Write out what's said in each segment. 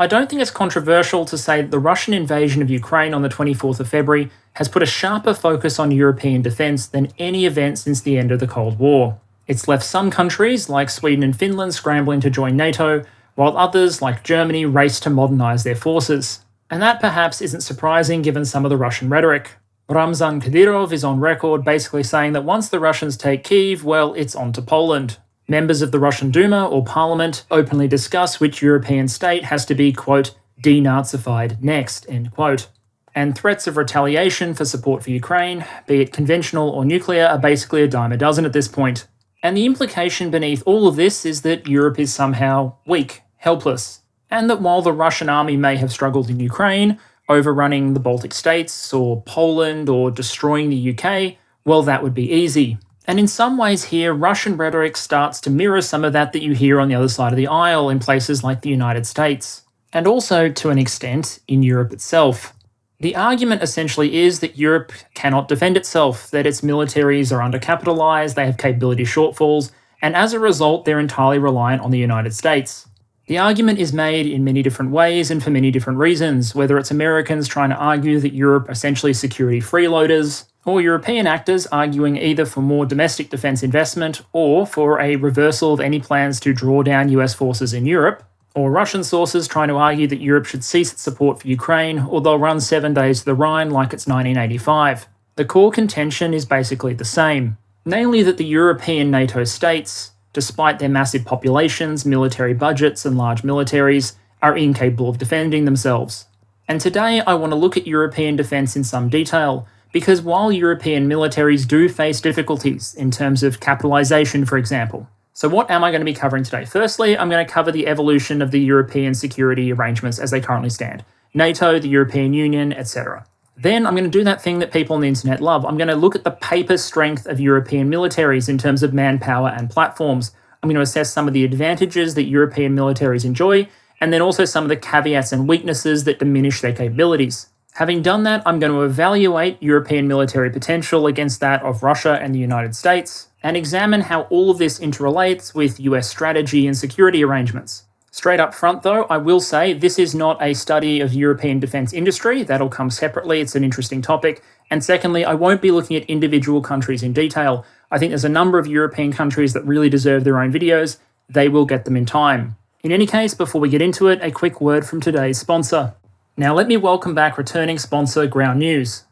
I don't think it's controversial to say that the Russian invasion of Ukraine on the 24th of February has put a sharper focus on European defence than any event since the end of the Cold War. It's left some countries, like Sweden and Finland, scrambling to join Nato, while others, like Germany, race to modernise their forces. And that perhaps isn't surprising given some of the Russian rhetoric. Ramzan Kadyrov is on record basically saying that once the Russians take Kyiv, well, it's on to Poland. Members of the Russian Duma, or Parliament, openly discuss which European state has to be, quote, denazified next, end quote. And threats of retaliation for support for Ukraine, be it conventional or nuclear, are basically a dime a dozen at this point. And the implication beneath all of this is that Europe is somehow weak, helpless, and that while the Russian army may have struggled in Ukraine, overrunning the Baltic States, or Poland, or destroying the UK, well, that would be easy. And in some ways here, Russian rhetoric starts to mirror some of that you hear on the other side of the aisle in places like the United States, and also, to an extent, in Europe itself. The argument essentially is that Europe cannot defend itself, that its militaries are undercapitalised, they have capability shortfalls, and as a result, they're entirely reliant on the United States. The argument is made in many different ways and for many different reasons, whether it's Americans trying to argue that Europe are essentially security freeloaders, or European actors arguing either for more domestic defence investment or for a reversal of any plans to draw down US forces in Europe, or Russian sources trying to argue that Europe should cease its support for Ukraine or they'll run 7 days to the Rhine like it's 1985. The core contention is basically the same, namely that the European NATO states, despite their massive populations, military budgets and large militaries, are incapable of defending themselves. And today I want to look at European defence in some detail, because while European militaries do face difficulties in terms of capitalisation, for example. So what am I going to be covering today? Firstly, I'm going to cover the evolution of the European security arrangements as they currently stand. NATO, the European Union, etc. Then I'm going to do that thing that people on the internet love. I'm going to look at the paper strength of European militaries in terms of manpower and platforms. I'm going to assess some of the advantages that European militaries enjoy, and then also some of the caveats and weaknesses that diminish their capabilities. Having done that, I'm going to evaluate European military potential against that of Russia and the United States, and examine how all of this interrelates with US strategy and security arrangements. Straight up front though, I will say this is not a study of European defence industry, that'll come separately, it's an interesting topic. And secondly, I won't be looking at individual countries in detail. I think there's a number of European countries that really deserve their own videos, they will get them in time. In any case, before we get into it, a quick word from today's sponsor. Now let me welcome back returning sponsor Ground News.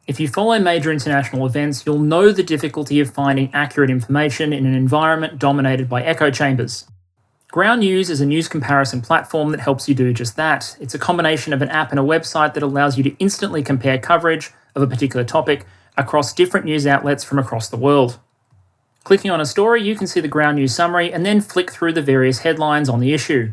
If you follow major international events, you'll know the difficulty of finding accurate information in an environment dominated by echo chambers. Ground News is a news comparison platform that helps you do just that. It's a combination of an app and a website that allows you to instantly compare coverage of a particular topic across different news outlets from across the world. Clicking on a story, you can see the Ground News summary and then flick through the various headlines on the issue.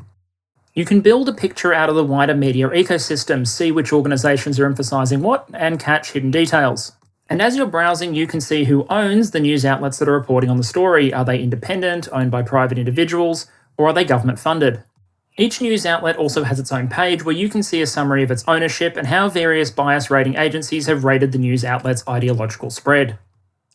You can build a picture out of the wider media ecosystem, see which organisations are emphasising what, and catch hidden details. And as you're browsing, you can see who owns the news outlets that are reporting on the story. Are they independent, owned by private individuals, or are they government funded? Each news outlet also has its own page where you can see a summary of its ownership and how various bias rating agencies have rated the news outlet's ideological spread.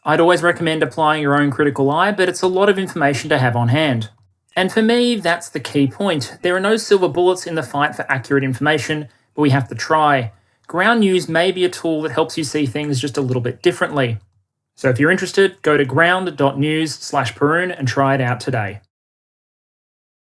I'd always recommend applying your own critical eye, but it's a lot of information to have on hand. And for me, that's the key point. There are no silver bullets in the fight for accurate information, but we have to try. Ground News may be a tool that helps you see things just a little bit differently. So if you're interested, go to ground.news/Perun and try it out today.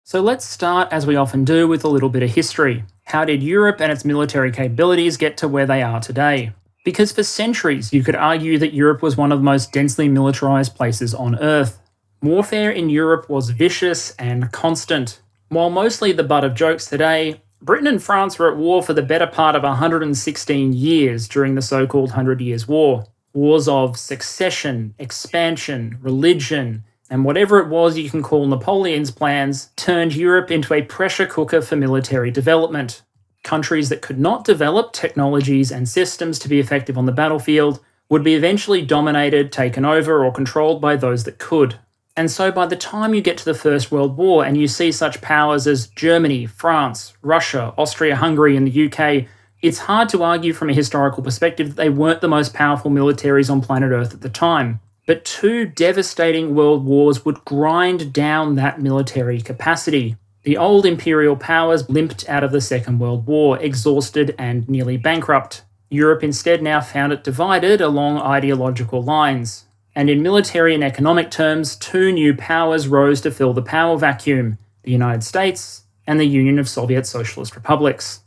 So let's start, as we often do, with a little bit of history. How did Europe and its military capabilities get to where they are today? Because for centuries, you could argue that Europe was one of the most densely militarised places on Earth. Warfare in Europe was vicious and constant. While mostly the butt of jokes today, Britain and France were at war for the better part of 116 years during the so-called 100 Years' War. Wars of succession, expansion, religion, and whatever it was you can call Napoleon's plans turned Europe into a pressure cooker for military development. Countries that could not develop technologies and systems to be effective on the battlefield would be eventually dominated, taken over, or controlled by those that could. And so by the time you get to the First World War and you see such powers as Germany, France, Russia, Austria-Hungary and the UK, it's hard to argue from a historical perspective that they weren't the most powerful militaries on planet Earth at the time. But two devastating world wars would grind down that military capacity. The old imperial powers limped out of the Second World War, exhausted and nearly bankrupt. Europe instead now found it divided along ideological lines. And in military and economic terms, two new powers rose to fill the power vacuum: the United States and the Union of Soviet Socialist Republics.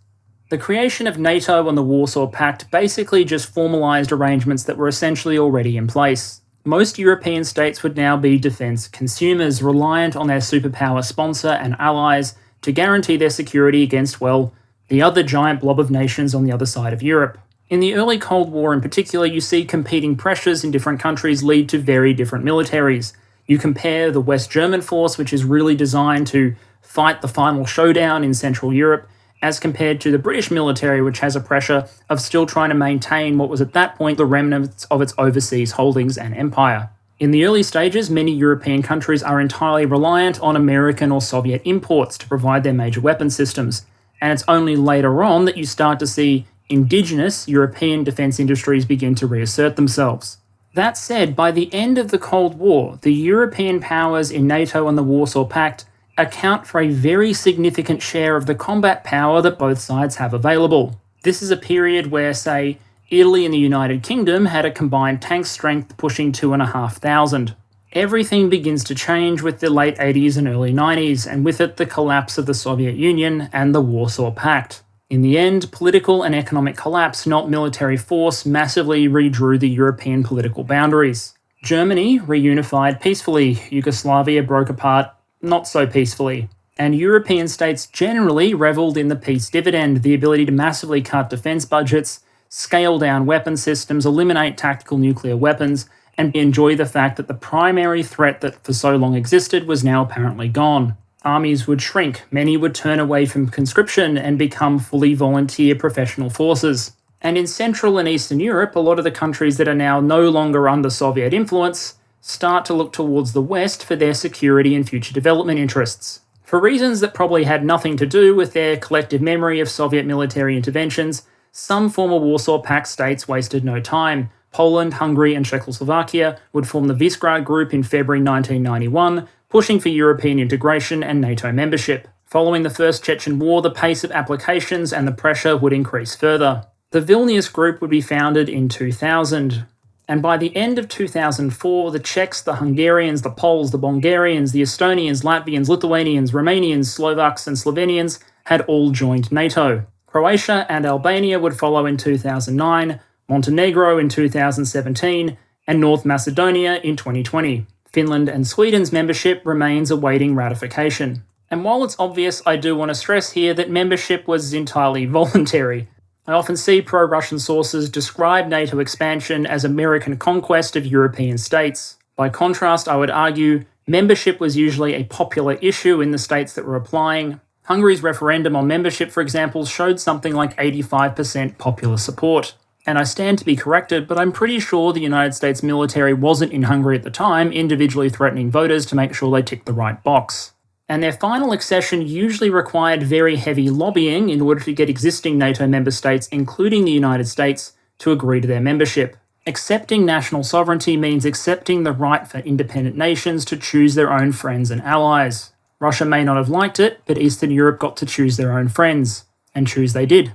The creation of Nato and the Warsaw Pact basically just formalised arrangements that were essentially already in place. Most European states would now be defence consumers, reliant on their superpower sponsor and allies to guarantee their security against, well, the other giant blob of nations on the other side of Europe. In the early Cold War in particular, you see competing pressures in different countries lead to very different militaries. You compare the West German force, which is really designed to fight the final showdown in Central Europe, as compared to the British military, which has a pressure of still trying to maintain what was at that point the remnants of its overseas holdings and empire. In the early stages, many European countries are entirely reliant on American or Soviet imports to provide their major weapon systems, and it's only later on that you start to see indigenous European defence industries begin to reassert themselves. That said, by the end of the Cold War, the European powers in NATO and the Warsaw Pact account for a very significant share of the combat power that both sides have available. This is a period where, say, Italy and the United Kingdom had a combined tank strength pushing 2,500. Everything begins to change with the late 80s and early 90s, and with it the collapse of the Soviet Union and the Warsaw Pact. In the end, political and economic collapse, not military force, massively redrew the European political boundaries. Germany reunified peacefully, Yugoslavia broke apart not so peacefully, and European states generally revelled in the peace dividend, the ability to massively cut defence budgets, scale down weapon systems, eliminate tactical nuclear weapons, and enjoy the fact that the primary threat that for so long existed was now apparently gone. Armies would shrink, many would turn away from conscription and become fully volunteer professional forces. And in Central and Eastern Europe, a lot of the countries that are now no longer under Soviet influence start to look towards the West for their security and future development interests. For reasons that probably had nothing to do with their collective memory of Soviet military interventions, some former Warsaw Pact states wasted no time. Poland, Hungary and Czechoslovakia would form the Visegrad Group in February 1991, pushing for European integration and NATO membership. Following the First Chechen War, the pace of applications and the pressure would increase further. The Vilnius Group would be founded in 2000, and by the end of 2004, the Czechs, the Hungarians, the Poles, the Bulgarians, the Estonians, Latvians, Lithuanians, Romanians, Slovaks and Slovenians had all joined NATO. Croatia and Albania would follow in 2009, Montenegro in 2017, and North Macedonia in 2020. Finland and Sweden's membership remains awaiting ratification. And while it's obvious, I do want to stress here that membership was entirely voluntary. I often see pro-Russian sources describe NATO expansion as American conquest of European states. By contrast, I would argue membership was usually a popular issue in the states that were applying. Hungary's referendum on membership, for example, showed something like 85% popular support. And I stand to be corrected, but I'm pretty sure the United States military wasn't in Hungary at the time, individually threatening voters to make sure they ticked the right box. And their final accession usually required very heavy lobbying in order to get existing NATO member states, including the United States, to agree to their membership. Accepting national sovereignty means accepting the right for independent nations to choose their own friends and allies. Russia may not have liked it, but Eastern Europe got to choose their own friends, and choose they did.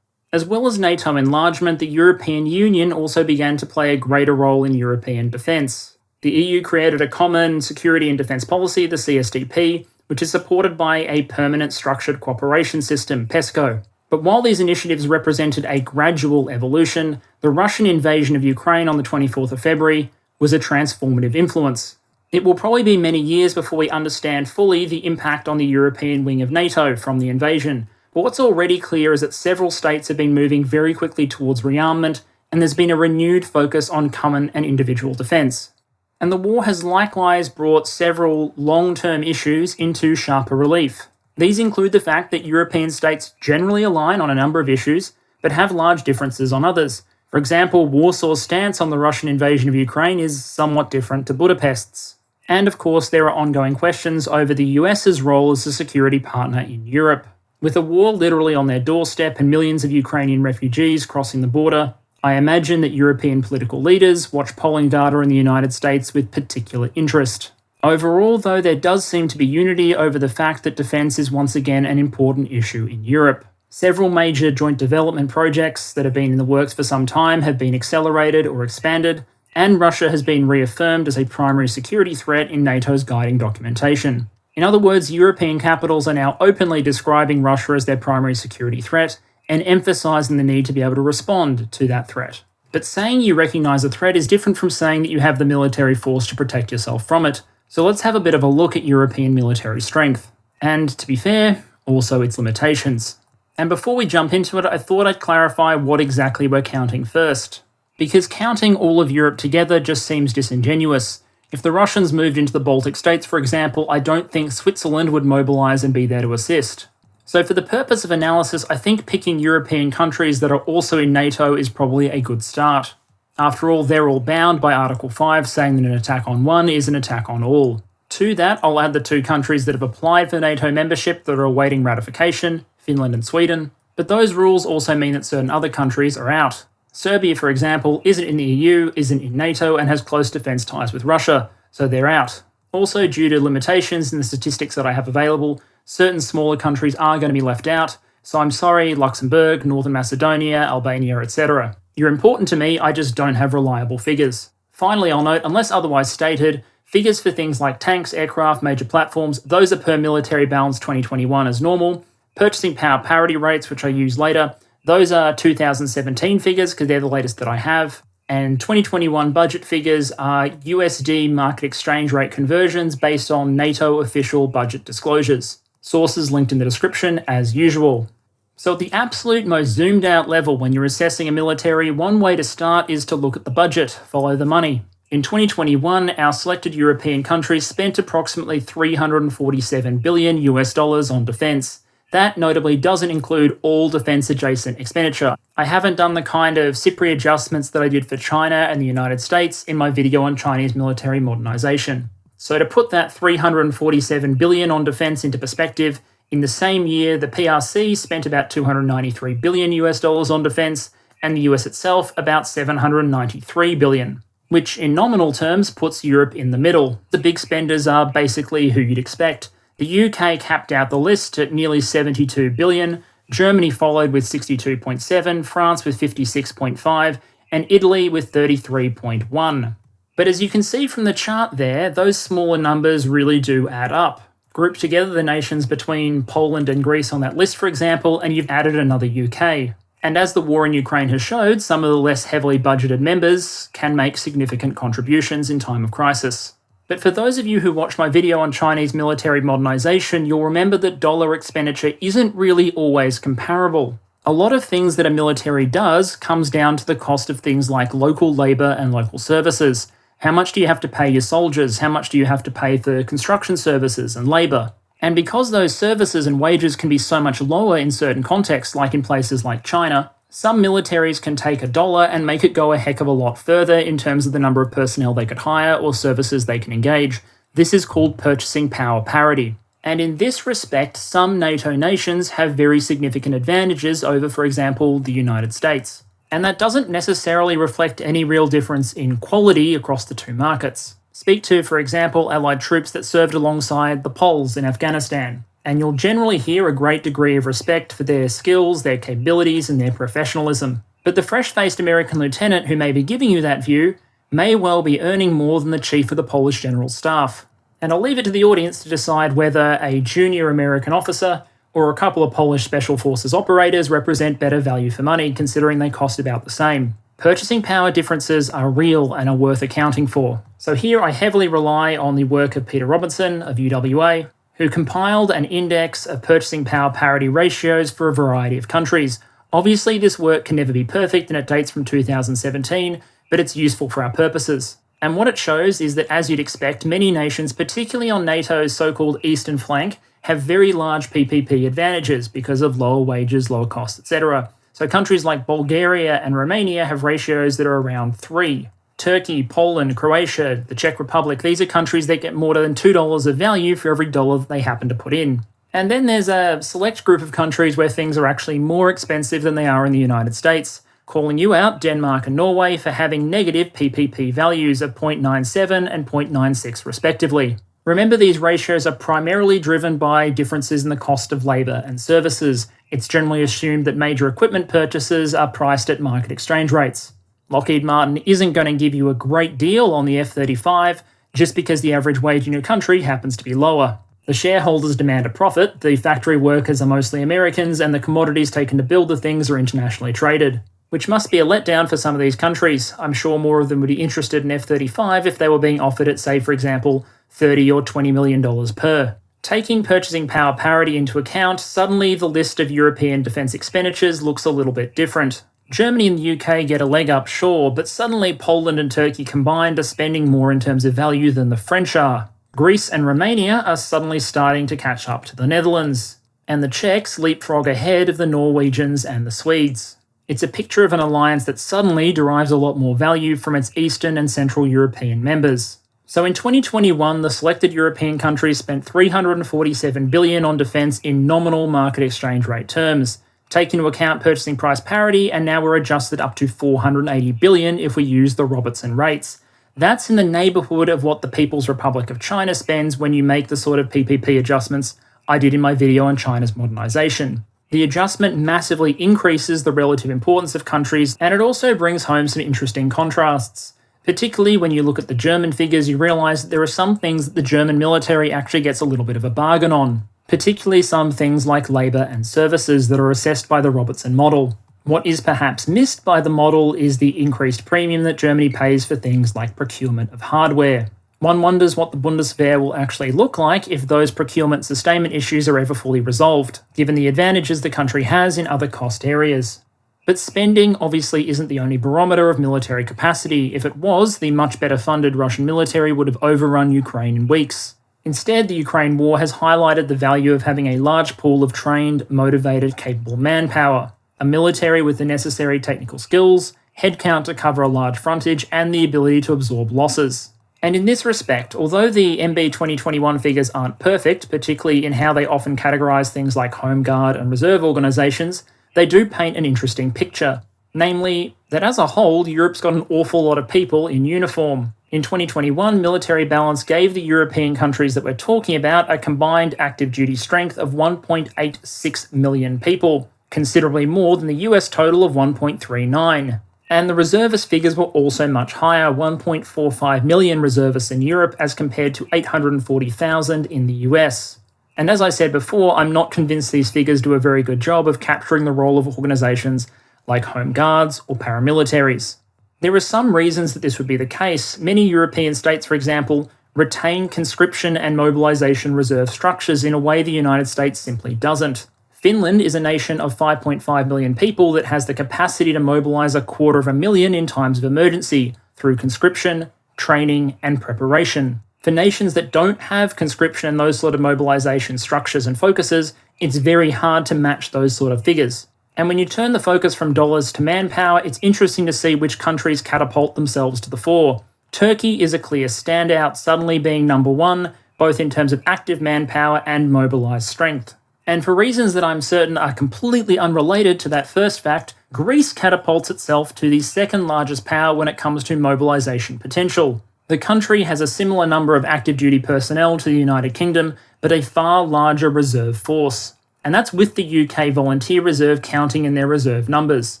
As well as NATO enlargement, the European Union also began to play a greater role in European defence. The EU created a common security and defence policy, the CSDP, which is supported by a permanent structured cooperation system, PESCO. But while these initiatives represented a gradual evolution, the Russian invasion of Ukraine on the 24th of February was a transformative influence. It will probably be many years before we understand fully the impact on the European wing of NATO from the invasion. But what's already clear is that several states have been moving very quickly towards rearmament, and there's been a renewed focus on common and individual defence. And the war has likewise brought several long-term issues into sharper relief. These include the fact that European states generally align on a number of issues, but have large differences on others. For example, Warsaw's stance on the Russian invasion of Ukraine is somewhat different to Budapest's. And of course, there are ongoing questions over the US's role as a security partner in Europe. With a war literally on their doorstep and millions of Ukrainian refugees crossing the border, I imagine that European political leaders watch polling data in the United States with particular interest. Overall, though, there does seem to be unity over the fact that defence is once again an important issue in Europe. Several major joint development projects that have been in the works for some time have been accelerated or expanded, and Russia has been reaffirmed as a primary security threat in NATO's guiding documentation. In other words, European capitals are now openly describing Russia as their primary security threat and emphasising the need to be able to respond to that threat. But saying you recognise a threat is different from saying that you have the military force to protect yourself from it. So let's have a bit of a look at European military strength. And to be fair, also its limitations. And before we jump into it, I thought I'd clarify what exactly we're counting first. Because counting all of Europe together just seems disingenuous. If the Russians moved into the Baltic States, for example, I don't think Switzerland would mobilise and be there to assist. So for the purpose of analysis, I think picking European countries that are also in NATO is probably a good start. After all, they're all bound by Article 5 saying that an attack on one is an attack on all. To that, I'll add the two countries that have applied for NATO membership that are awaiting ratification, Finland and Sweden, but those rules also mean that certain other countries are out. Serbia, for example, isn't in the EU, isn't in NATO, and has close defence ties with Russia, so they're out. Also, due to limitations in the statistics that I have available, certain smaller countries are going to be left out, so I'm sorry, Luxembourg, Northern Macedonia, Albania, etc. You're important to me, I just don't have reliable figures. Finally, I'll note, unless otherwise stated, figures for things like tanks, aircraft, major platforms, those are per military balance 2021 as normal. Purchasing power parity rates, which I use later, those are 2017 figures because they're the latest that I have. And 2021 budget figures are USD market exchange rate conversions based on NATO official budget disclosures. Sources linked in the description as usual. So at the absolute most zoomed out level when you're assessing a military, one way to start is to look at the budget, follow the money. In 2021, our selected European countries spent approximately $347 billion on defence. That notably doesn't include all defence-adjacent expenditure. I haven't done the kind of CIPRI adjustments that I did for China and the United States in my video on Chinese military modernisation. So to put that $347 billion on defence into perspective, in the same year, the PRC spent about $293 billion on defence, and the US itself about $793 billion, which in nominal terms puts Europe in the middle. The big spenders are basically who you'd expect. The UK capped out the list at nearly $72 billion, Germany followed with $62.7, France with $56.5, and Italy with $33.1. But as you can see from the chart there, those smaller numbers really do add up. Group together the nations between Poland and Greece on that list, for example, and you've added another UK. And as the war in Ukraine has showed, some of the less heavily budgeted members can make significant contributions in time of crisis. But for those of you who watched my video on Chinese military modernisation, you'll remember that dollar expenditure isn't really always comparable. A lot of things that a military does comes down to the cost of things like local labour and local services. How much do you have to pay your soldiers? How much do you have to pay for construction services and labour? And because those services and wages can be so much lower in certain contexts, like in places like China, some militaries can take a dollar and make it go a heck of a lot further in terms of the number of personnel they could hire or services they can engage. This is called purchasing power parity. And in this respect, some NATO nations have very significant advantages over, for example, the United States. And that doesn't necessarily reflect any real difference in quality across the two markets. Speak to, for example, Allied troops that served alongside the Poles in Afghanistan, and you'll generally hear a great degree of respect for their skills, their capabilities, and their professionalism. But the fresh-faced American lieutenant who may be giving you that view may well be earning more than the chief of the Polish General Staff. And I'll leave it to the audience to decide whether a junior American officer or a couple of Polish Special Forces operators represent better value for money, considering they cost about the same. Purchasing power differences are real and are worth accounting for. So here I heavily rely on the work of Peter Robinson of UWA, who compiled an index of purchasing power parity ratios for a variety of countries. Obviously, this work can never be perfect and it dates from 2017, but it's useful for our purposes. And what it shows is that, as you'd expect, many nations, particularly on NATO's so-called eastern flank, have very large PPP advantages because of lower wages, lower costs, etc. So countries like Bulgaria and Romania have ratios that are around 3. Turkey, Poland, Croatia, the Czech Republic, these are countries that get more than $2 of value for every dollar that they happen to put in. And then there's a select group of countries where things are actually more expensive than they are in the United States. calling you out, Denmark and Norway, for having negative PPP values of 0.97 and 0.96 respectively. Remember, these ratios are primarily driven by differences in the cost of labour and services. It's generally assumed that major equipment purchases are priced at market exchange rates. Lockheed Martin isn't going to give you a great deal on the F-35 just because the average wage in your country happens to be lower. The shareholders demand a profit, the factory workers are mostly Americans, and the commodities taken to build the things are internationally traded. Which must be a letdown for some of these countries. I'm sure more of them would be interested in F-35 if they were being offered at, say, for example, $30 or $20 million per. Taking purchasing power parity into account, suddenly the list of European defence expenditures looks a little bit different. Germany and the UK get a leg up, sure, but suddenly Poland and Turkey combined are spending more in terms of value than the French are. Greece and Romania are suddenly starting to catch up to the Netherlands. And the Czechs leapfrog ahead of the Norwegians and the Swedes. It's a picture of an alliance that suddenly derives a lot more value from its Eastern and Central European members. So in 2021, the selected European countries spent $347 billion on defence in nominal market exchange rate terms. Take into account purchasing price parity, and now we're adjusted up to $480 billion if we use the Robertson rates. That's in the neighbourhood of what the People's Republic of China spends when you make the sort of PPP adjustments I did in my video on China's modernisation. The adjustment massively increases the relative importance of countries, and it also brings home some interesting contrasts. Particularly when you look at the German figures, you realise that there are some things that the German military actually gets a little bit of a bargain on. Particularly some things like labour and services that are assessed by the Robertson model. What is perhaps missed by the model is the increased premium that Germany pays for things like procurement of hardware. One wonders what the Bundeswehr will actually look like if those procurement sustainment issues are ever fully resolved, given the advantages the country has in other cost areas. But spending obviously isn't the only barometer of military capacity. If it was, the much better funded Russian military would have overrun Ukraine in weeks. Instead, the Ukraine war has highlighted the value of having a large pool of trained, motivated, capable manpower, a military with the necessary technical skills, headcount to cover a large frontage, and the ability to absorb losses. And in this respect, although the MB 2021 figures aren't perfect, particularly in how they often categorise things like Home Guard and reserve organisations, they do paint an interesting picture. Namely, that as a whole, Europe's got an awful lot of people in uniform. In 2021, military balance gave the European countries that we're talking about a combined active duty strength of 1.86 million people, considerably more than the US total of 1.39. And the reservist figures were also much higher, 1.45 million reservists in Europe as compared to 840,000 in the US. And as I said before, I'm not convinced these figures do a very good job of capturing the role of organisations like Home Guards or paramilitaries. There are some reasons that this would be the case. Many European states, for example, retain conscription and mobilisation reserve structures in a way the United States simply doesn't. Finland is a nation of 5.5 million people that has the capacity to mobilise 250,000 in times of emergency through conscription, training, and preparation. For nations that don't have conscription and those sort of mobilisation structures and focuses, it's very hard to match those sort of figures. And when you turn the focus from dollars to manpower, it's interesting to see which countries catapult themselves to the fore. Turkey is a clear standout, suddenly being number one, both in terms of active manpower and mobilised strength. And for reasons that I'm certain are completely unrelated to that first fact, Greece catapults itself to the second largest power when it comes to mobilisation potential. The country has a similar number of active duty personnel to the United Kingdom, but a far larger reserve force. And that's with the UK volunteer reserve counting in their reserve numbers.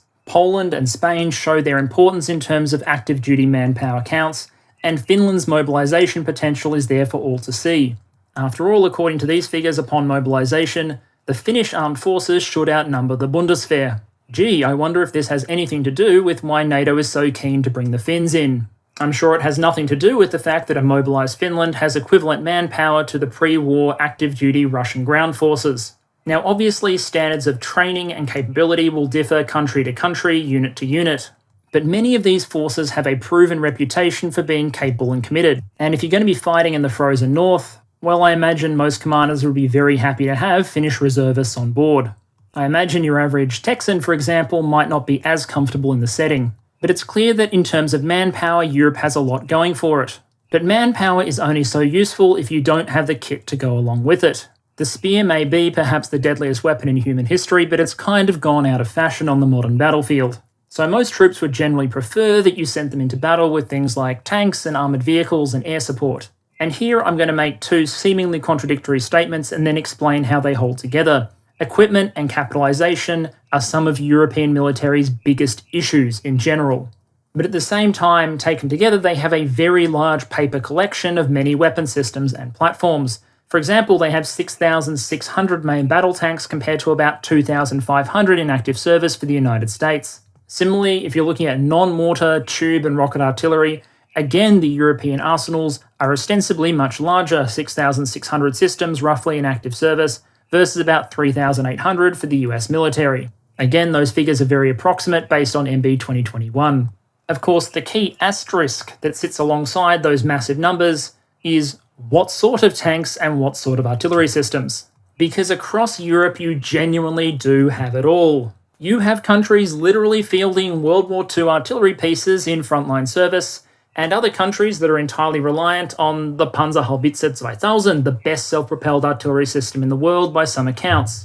Poland and Spain show their importance in terms of active duty manpower counts, and Finland's mobilisation potential is there for all to see. After all, according to these figures upon mobilisation, the Finnish armed forces should outnumber the Bundeswehr. Gee, I wonder if this has anything to do with why Nato is so keen to bring the Finns in. I'm sure it has nothing to do with the fact that a mobilised Finland has equivalent manpower to the pre-war active-duty Russian ground forces. Now obviously, standards of training and capability will differ country to country, unit to unit. But many of these forces have a proven reputation for being capable and committed. And if you're going to be fighting in the frozen north, well, I imagine most commanders would be very happy to have Finnish reservists on board. I imagine your average Texan, for example, might not be as comfortable in the setting. But it's clear that in terms of manpower, Europe has a lot going for it. But manpower is only so useful if you don't have the kit to go along with it. The spear may be perhaps the deadliest weapon in human history, but it's kind of gone out of fashion on the modern battlefield. So most troops would generally prefer that you sent them into battle with things like tanks and armoured vehicles and air support. And here I'm going to make two seemingly contradictory statements and then explain how they hold together. Equipment and capitalisation are some of European military's biggest issues in general. But at the same time, taken together, they have a very large paper collection of many weapon systems and platforms. For example, they have 6,600 main battle tanks compared to about 2,500 in active service for the United States. Similarly, if you're looking at non-mortar, tube and rocket artillery, again, the European arsenals are ostensibly much larger, 6,600 systems roughly in active service versus about 3,800 for the US military. Again, those figures are very approximate based on MB 2021. Of course, the key asterisk that sits alongside those massive numbers is what sort of tanks and what sort of artillery systems. Because across Europe, you genuinely do have it all. You have countries literally fielding World War II artillery pieces in frontline service, and other countries that are entirely reliant on the Panzerhaubitze 2000, the best self-propelled artillery system in the world by some accounts.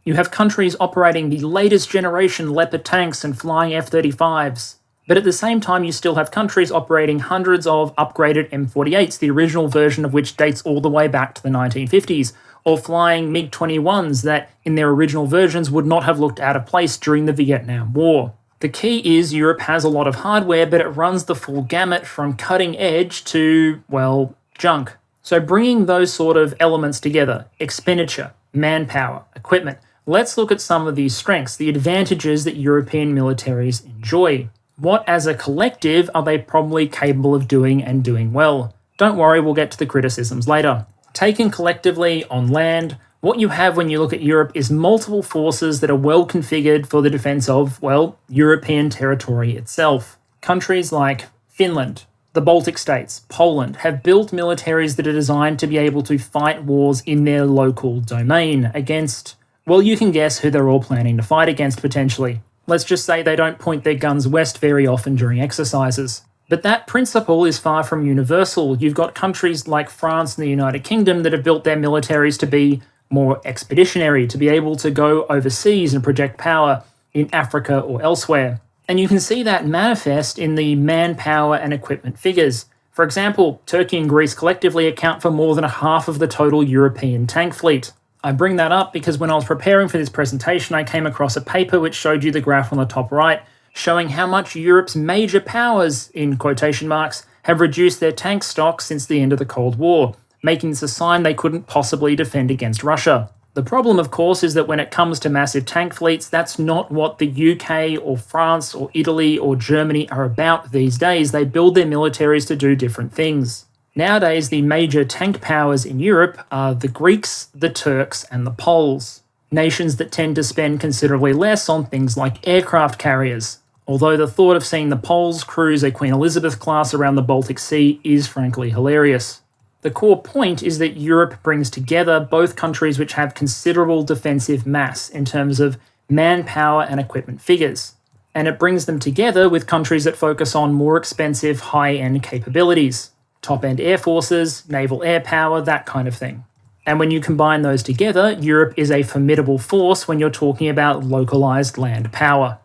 You have countries operating the latest generation Leopard tanks and flying F-35s. But at the same time, you still have countries operating hundreds of upgraded M48s, the original version of which dates all the way back to the 1950s, or flying MiG-21s that, in their original versions, would not have looked out of place during the Vietnam War. The key is Europe has a lot of hardware, but it runs the full gamut from cutting edge to, well, junk. So bringing those sort of elements together, expenditure, manpower, equipment, let's look at some of these strengths, the advantages that European militaries enjoy. What, as a collective, are they probably capable of doing and doing well? Don't worry, we'll get to the criticisms later. Taken collectively on land, what you have when you look at Europe is multiple forces that are well configured for the defence of, well, European territory itself. Countries like Finland, the Baltic States, Poland have built militaries that are designed to be able to fight wars in their local domain against, well, you can guess who they're all planning to fight against potentially. Let's just say they don't point their guns west very often during exercises. But that principle is far from universal. You've got countries like France and the United Kingdom that have built their militaries to be more expeditionary, to be able to go overseas and project power in Africa or elsewhere. And you can see that manifest in the manpower and equipment figures. For example, Turkey and Greece collectively account for more than half of the total European tank fleet. I bring that up because when I was preparing for this presentation, I came across a paper which showed you the graph on the top right, showing how much Europe's major powers, in quotation marks, have reduced their tank stock since the end of the Cold War, making this a sign they couldn't possibly defend against Russia. The problem, of course, is that when it comes to massive tank fleets, that's not what the UK or France or Italy or Germany are about these days. They build their militaries to do different things. Nowadays, the major tank powers in Europe are the Greeks, the Turks, and the Poles, nations that tend to spend considerably less on things like aircraft carriers, although the thought of seeing the Poles cruise a Queen Elizabeth class around the Baltic Sea is frankly hilarious. The core point is that Europe brings together both countries which have considerable defensive mass in terms of manpower and equipment figures, and it brings them together with countries that focus on more expensive high-end capabilities. Top-end air forces, naval air power, that kind of thing. And when you combine those together, Europe is a formidable force when you're talking about localized land power.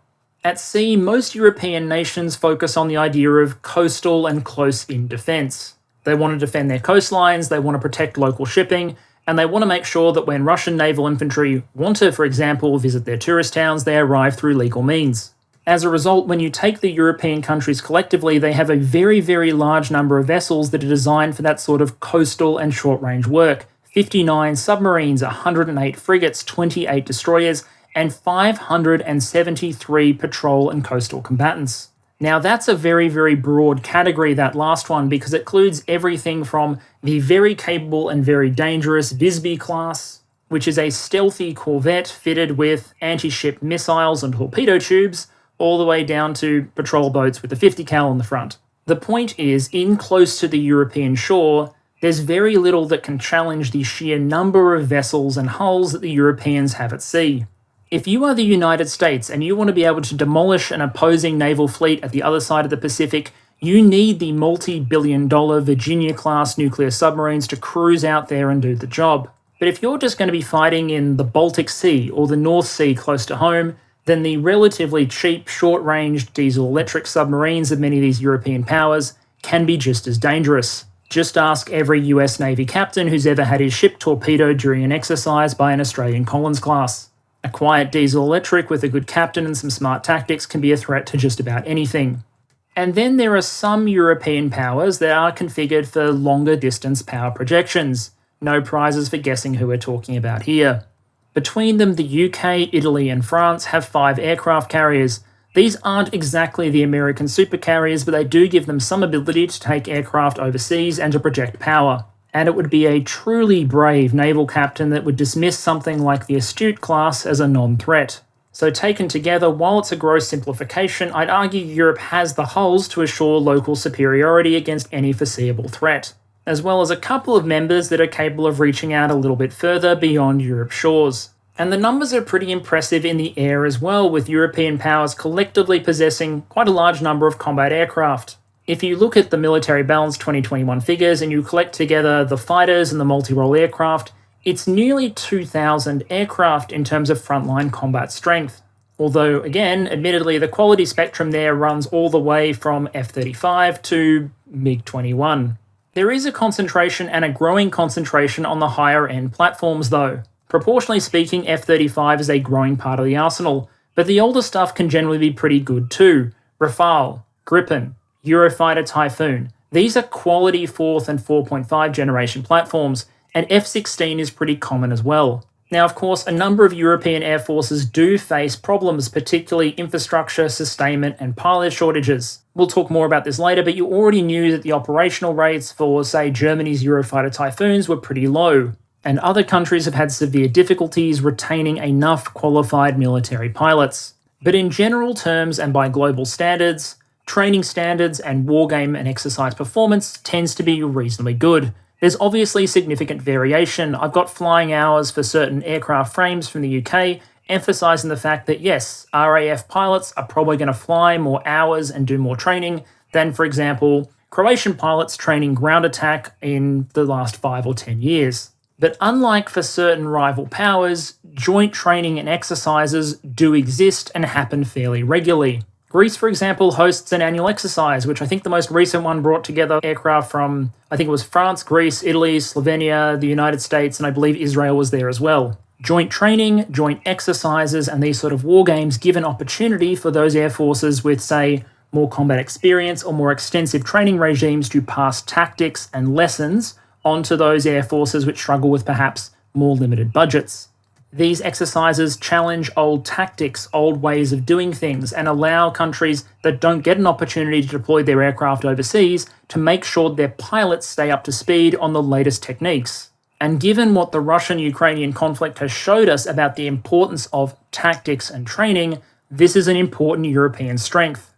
At sea, most European nations focus on the idea of coastal and close-in defense. They want to defend their coastlines, they want to protect local shipping, and they want to make sure that when Russian naval infantry want to, for example, visit their tourist towns, they arrive through legal means. As a result, when you take the European countries collectively, they have a very, very large number of vessels that are designed for that sort of coastal and short-range work. 59 submarines, 108 frigates, 28 destroyers, and 573 patrol and coastal combatants. Now that's a very, very broad category, that last one, because it includes everything from the very capable and very dangerous Visby class, which is a stealthy corvette fitted with anti-ship missiles and torpedo tubes, all the way down to patrol boats with a 50 cal on the front. The point is, in close to the European shore, there's very little that can challenge the sheer number of vessels and hulls that the Europeans have at sea. If you are the United States and you want to be able to demolish an opposing naval fleet at the other side of the Pacific, you need the multi-billion-dollar Virginia-class nuclear submarines to cruise out there and do the job. But if you're just going to be fighting in the Baltic Sea or the North Sea close to home, then the relatively cheap, short-range diesel-electric submarines of many of these European powers can be just as dangerous. Just ask every US Navy captain who's ever had his ship torpedoed during an exercise by an Australian Collins class. A quiet diesel-electric with a good captain and some smart tactics can be a threat to just about anything. And then there are some European powers that are configured for longer distance power projections. No prizes for guessing who we're talking about here. Between them, the UK, Italy and France have 5 aircraft carriers. These aren't exactly the American supercarriers, but they do give them some ability to take aircraft overseas and to project power. And it would be a truly brave naval captain that would dismiss something like the Astute class as a non-threat. So taken together, while it's a gross simplification, I'd argue Europe has the hulls to assure local superiority against any foreseeable threat, as well as a couple of members that are capable of reaching out a little bit further beyond Europe's shores. And the numbers are pretty impressive in the air as well, with European powers collectively possessing quite a large number of combat aircraft. If you look at the Military Balance 2021 figures and you collect together the fighters and the multi-role aircraft, it's nearly 2,000 aircraft in terms of frontline combat strength. Although, again, admittedly, the quality spectrum there runs all the way from F-35 to MiG-21. There is a concentration and a growing concentration on the higher-end platforms, though. Proportionally speaking, F-35 is a growing part of the arsenal, but the older stuff can generally be pretty good too. Rafale, Gripen, Eurofighter Typhoon. These are quality 4th and 4.5 generation platforms, and F-16 is pretty common as well. Now, of course, a number of European air forces do face problems, particularly infrastructure, sustainment, and pilot shortages. We'll talk more about this later, but you already knew that the operational rates for, say, Germany's Eurofighter Typhoons were pretty low, and other countries have had severe difficulties retaining enough qualified military pilots. But in general terms and by global standards, training standards and wargame and exercise performance tends to be reasonably good. There's obviously significant variation. I've got flying hours for certain aircraft frames from the UK, emphasising the fact that yes, RAF pilots are probably going to fly more hours and do more training than, for example, Croatian pilots training ground attack in the last 5 or 10 years. But unlike for certain rival powers, joint training and exercises do exist and happen fairly regularly. Greece, for example, hosts an annual exercise, which I think the most recent one brought together aircraft from, I think it was France, Greece, Italy, Slovenia, the United States, and I believe Israel was there as well. Joint training, joint exercises, and these sort of war games give an opportunity for those air forces with, say, more combat experience or more extensive training regimes to pass tactics and lessons onto those air forces which struggle with perhaps more limited budgets. These exercises challenge old tactics, old ways of doing things, and allow countries that don't get an opportunity to deploy their aircraft overseas to make sure their pilots stay up to speed on the latest techniques. And given what the Russian-Ukrainian conflict has showed us about the importance of tactics and training, this is an important European strength.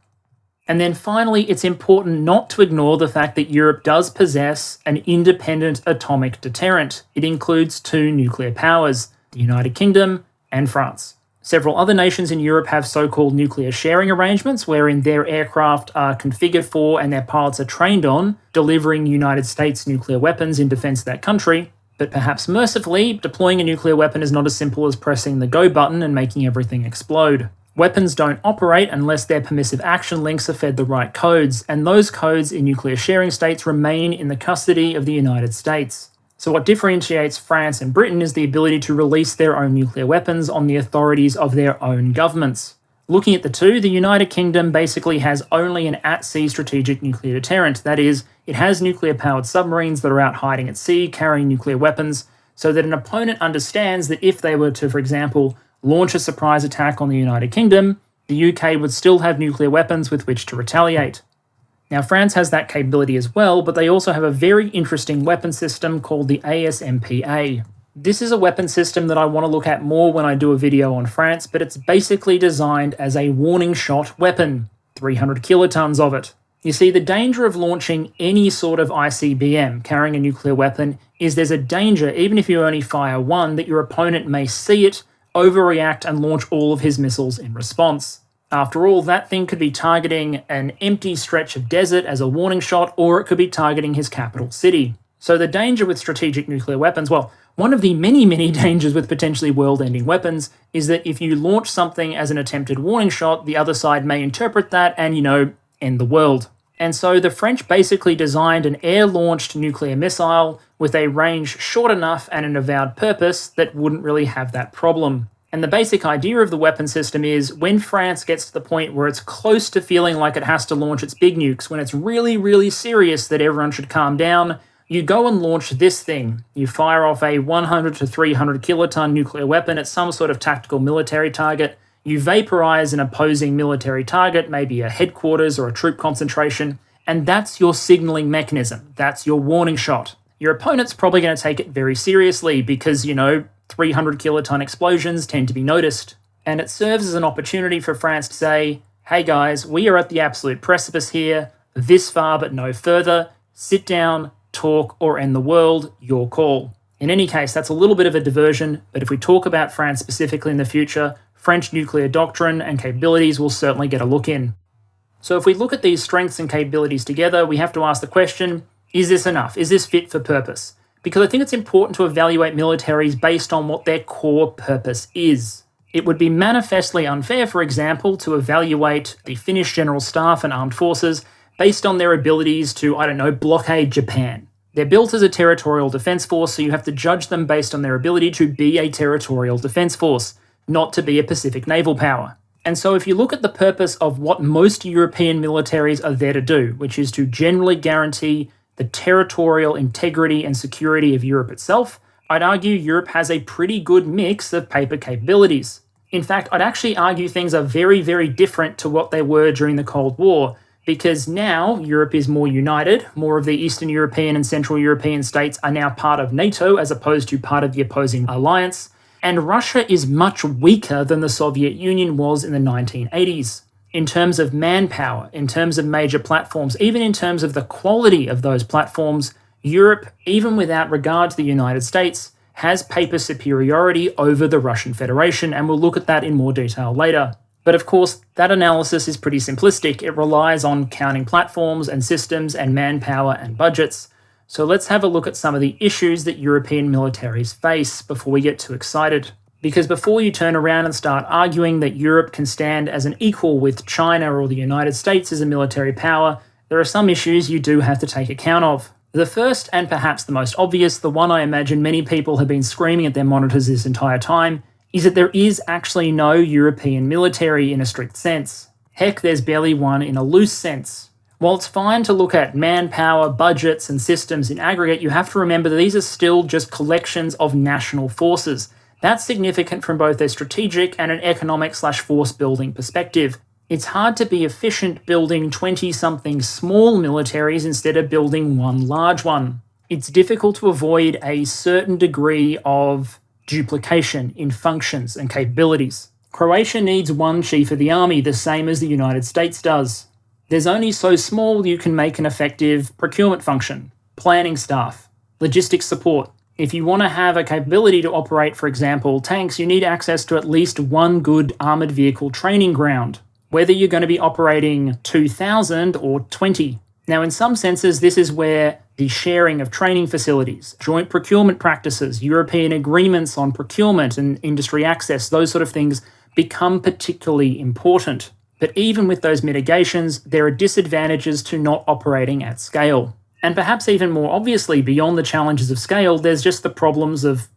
And then finally, it's important not to ignore the fact that Europe does possess an independent atomic deterrent. It includes 2 nuclear powers, the United Kingdom and France. Several other nations in Europe have so-called nuclear sharing arrangements wherein their aircraft are configured for and their pilots are trained on delivering United States nuclear weapons in defense of that country. But perhaps mercifully, deploying a nuclear weapon is not as simple as pressing the go button and making everything explode. Weapons don't operate unless their permissive action links are fed the right codes, and those codes in nuclear sharing states remain in the custody of the United States. So what differentiates France and Britain is the ability to release their own nuclear weapons on the authorities of their own governments. Looking at the two, the United Kingdom basically has only an at-sea strategic nuclear deterrent. That is, it has nuclear-powered submarines that are out hiding at sea, carrying nuclear weapons, so that an opponent understands that if they were to, for example, launch a surprise attack on the United Kingdom, the UK would still have nuclear weapons with which to retaliate. Now, France has that capability as well, but they also have a very interesting weapon system called the ASMPA. This is a weapon system that I want to look at more when I do a video on France, but it's basically designed as a warning shot weapon, 300 kilotons of it. You see, the danger of launching any sort of ICBM carrying a nuclear weapon is there's a danger, even if you only fire one, that your opponent may see it, overreact, and launch all of his missiles in response. After all, that thing could be targeting an empty stretch of desert as a warning shot, or it could be targeting his capital city. So the danger with strategic nuclear weapons, well, One of the many, many dangers with potentially world-ending weapons is that if you launch something as an attempted warning shot, the other side may interpret that and, end the world. And so the French basically designed an air-launched nuclear missile with a range short enough and an avowed purpose that wouldn't really have that problem. And the basic idea of the weapon system is when France gets to the point where it's close to feeling like it has to launch its big nukes, when it's really, really serious that everyone should calm down, you go and launch this thing. You fire off a 100 to 300 kiloton nuclear weapon at some sort of tactical military target. You vaporize an opposing military target, maybe a headquarters or a troop concentration, and that's your signaling mechanism. That's your warning shot. Your opponent's probably going to take it very seriously because, 300 kiloton explosions tend to be noticed. And it serves as an opportunity for France to say, hey guys, we are at the absolute precipice here, this far but no further, sit down, talk, or end the world, your call. In any case, that's a little bit of a diversion, but if we talk about France specifically in the future, French nuclear doctrine and capabilities will certainly get a look in. So if we look at these strengths and capabilities together, we have to ask the question, is this enough? Is this fit for purpose? Because I think it's important to evaluate militaries based on what their core purpose is. It would be manifestly unfair, for example, to evaluate the Finnish General Staff and Armed Forces based on their abilities to, blockade Japan. They're built as a territorial defence force, so you have to judge them based on their ability to be a territorial defence force, not to be a Pacific naval power. And so if you look at the purpose of what most European militaries are there to do, which is to generally guarantee the territorial integrity and security of Europe itself, I'd argue Europe has a pretty good mix of paper capabilities. In fact, I'd actually argue things are very, very different to what they were during the Cold War, because now Europe is more united, more of the Eastern European and Central European states are now part of Nato as opposed to part of the opposing alliance, and Russia is much weaker than the Soviet Union was in the 1980s. In terms of manpower, in terms of major platforms, even in terms of the quality of those platforms, Europe, even without regard to the United States, has paper superiority over the Russian Federation, and we'll look at that in more detail later. But of course, that analysis is pretty simplistic. It relies on counting platforms and systems and manpower and budgets. So let's have a look at some of the issues that European militaries face before we get too excited. Because before you turn around and start arguing that Europe can stand as an equal with China or the United States as a military power, there are some issues you do have to take account of. The first, and perhaps the most obvious, the one I imagine many people have been screaming at their monitors this entire time, is that there is actually no European military in a strict sense. Heck, there's barely one in a loose sense. While it's fine to look at manpower, budgets, and systems in aggregate, you have to remember that these are still just collections of national forces. That's significant from both a strategic and an economic/force building perspective. It's hard to be efficient building 20-something small militaries instead of building one large one. It's difficult to avoid a certain degree of duplication in functions and capabilities. Croatia needs one chief of the army, the same as the United States does. There's only so small you can make an effective procurement function, planning staff, logistics support. If you want to have a capability to operate, for example, tanks, you need access to at least one good armoured vehicle training ground, whether you're going to be operating 2,000 or 20. Now, in some senses, this is where the sharing of training facilities, joint procurement practices, European agreements on procurement and industry access, those sort of things become particularly important. But even with those mitigations, there are disadvantages to not operating at scale. And perhaps even more obviously, beyond the challenges of scale, there's just the problems of,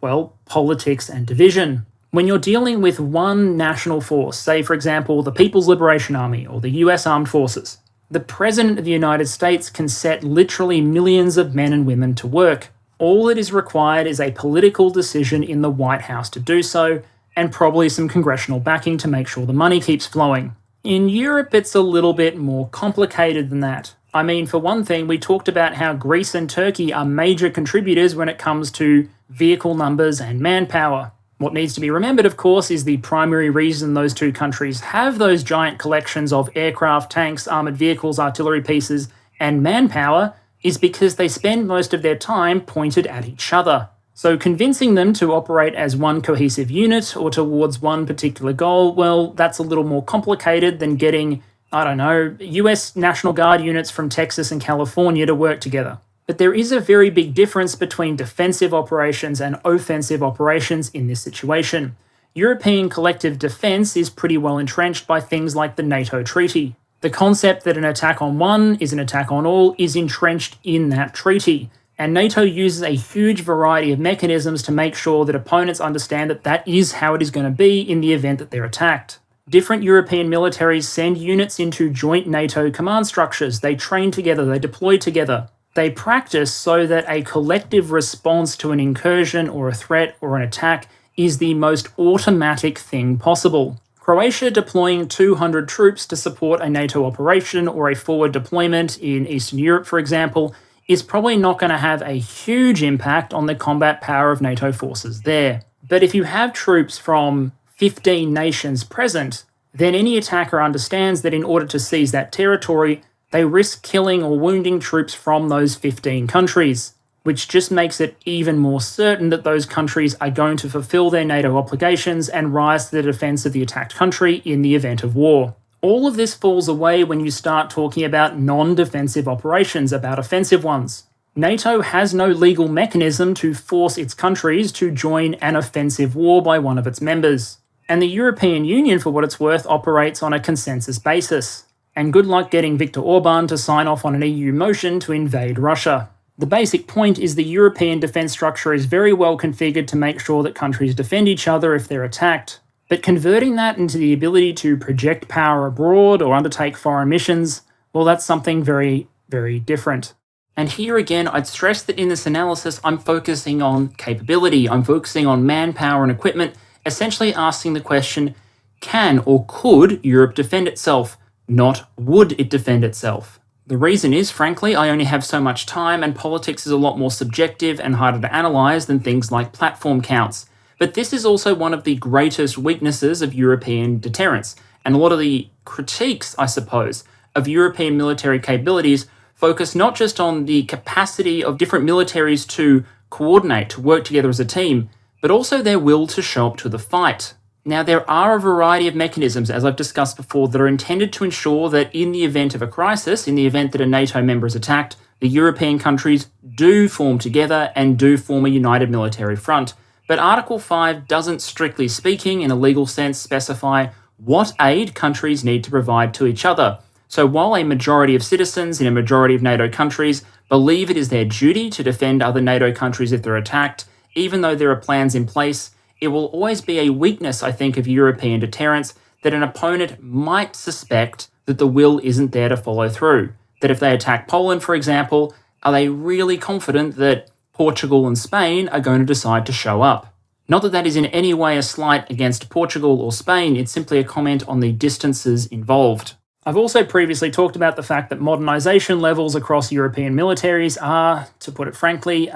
politics and division. When you're dealing with one national force, say for example, the People's Liberation Army or the US Armed Forces, the President of the United States can set literally millions of men and women to work. All that is required is a political decision in the White House to do so, and probably some congressional backing to make sure the money keeps flowing. In Europe, it's a little bit more complicated than that. I mean, for one thing, we talked about how Greece and Turkey are major contributors when it comes to vehicle numbers and manpower. What needs to be remembered, of course, is the primary reason those two countries have those giant collections of aircraft, tanks, armoured vehicles, artillery pieces, and manpower is because they spend most of their time pointed at each other. So convincing them to operate as one cohesive unit or towards one particular goal, that's a little more complicated than getting, US National Guard units from Texas and California to work together. But there is a very big difference between defensive operations and offensive operations in this situation. European collective defence is pretty well entrenched by things like the NATO treaty. The concept that an attack on one is an attack on all is entrenched in that treaty, and NATO uses a huge variety of mechanisms to make sure that opponents understand that that is how it is going to be in the event that they're attacked. Different European militaries send units into joint NATO command structures, they train together, they deploy together. They practice so that a collective response to an incursion or a threat or an attack is the most automatic thing possible. Croatia deploying 200 troops to support a NATO operation or a forward deployment in Eastern Europe, for example, is probably not going to have a huge impact on the combat power of NATO forces there. But if you have troops from 15 nations present, then any attacker understands that in order to seize that territory, they risk killing or wounding troops from those 15 countries, which just makes it even more certain that those countries are going to fulfill their NATO obligations and rise to the defence of the attacked country in the event of war. All of this falls away when you start talking about non-defensive operations, about offensive ones. NATO has no legal mechanism to force its countries to join an offensive war by one of its members. And the European Union, for what it's worth, operates on a consensus basis. And good luck getting Viktor Orban to sign off on an EU motion to invade Russia. The basic point is the European defence structure is very well configured to make sure that countries defend each other if they're attacked. But converting that into the ability to project power abroad or undertake foreign missions, well, that's something very, very different. And here again, I'd stress that in this analysis, I'm focusing on capability. I'm focusing on manpower and equipment, essentially asking the question, can or could Europe defend itself? Not would it defend itself? The reason is, frankly, I only have so much time and politics is a lot more subjective and harder to analyse than things like platform counts. But this is also one of the greatest weaknesses of European deterrence, and a lot of the critiques, I suppose, of European military capabilities focus not just on the capacity of different militaries to coordinate, to work together as a team, but also their will to show up to the fight. Now, there are a variety of mechanisms, as I've discussed before, that are intended to ensure that in the event of a crisis, in the event that a NATO member is attacked, the European countries do form together and do form a united military front. But Article 5 doesn't, strictly speaking, in a legal sense, specify what aid countries need to provide to each other. So while a majority of citizens in a majority of NATO countries believe it is their duty to defend other NATO countries if they're attacked, even though there are plans in place, it will always be a weakness, I think, of European deterrence that an opponent might suspect that the will isn't there to follow through. That if they attack Poland, for example, are they really confident that Portugal and Spain are going to decide to show up? Not that that is in any way a slight against Portugal or Spain, it's simply a comment on the distances involved. I've also previously talked about the fact that modernisation levels across European militaries are, to put it frankly,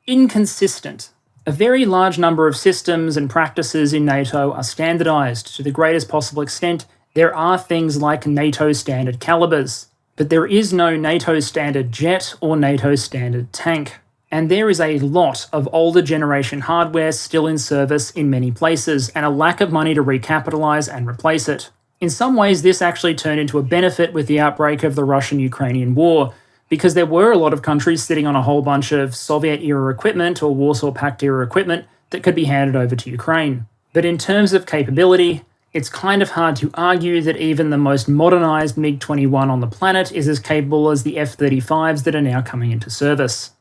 inconsistent. A very large number of systems and practices in NATO are standardised to the greatest possible extent. There are things like NATO standard calibers, but there is no NATO standard jet or NATO standard tank. And there is a lot of older generation hardware still in service in many places, and a lack of money to recapitalise and replace it. In some ways, this actually turned into a benefit with the outbreak of the Russian-Ukrainian war, because there were a lot of countries sitting on a whole bunch of Soviet-era equipment or Warsaw Pact-era equipment that could be handed over to Ukraine. But in terms of capability, it's kind of hard to argue that even the most modernised MiG-21 on the planet is as capable as the F-35s that are now coming into service.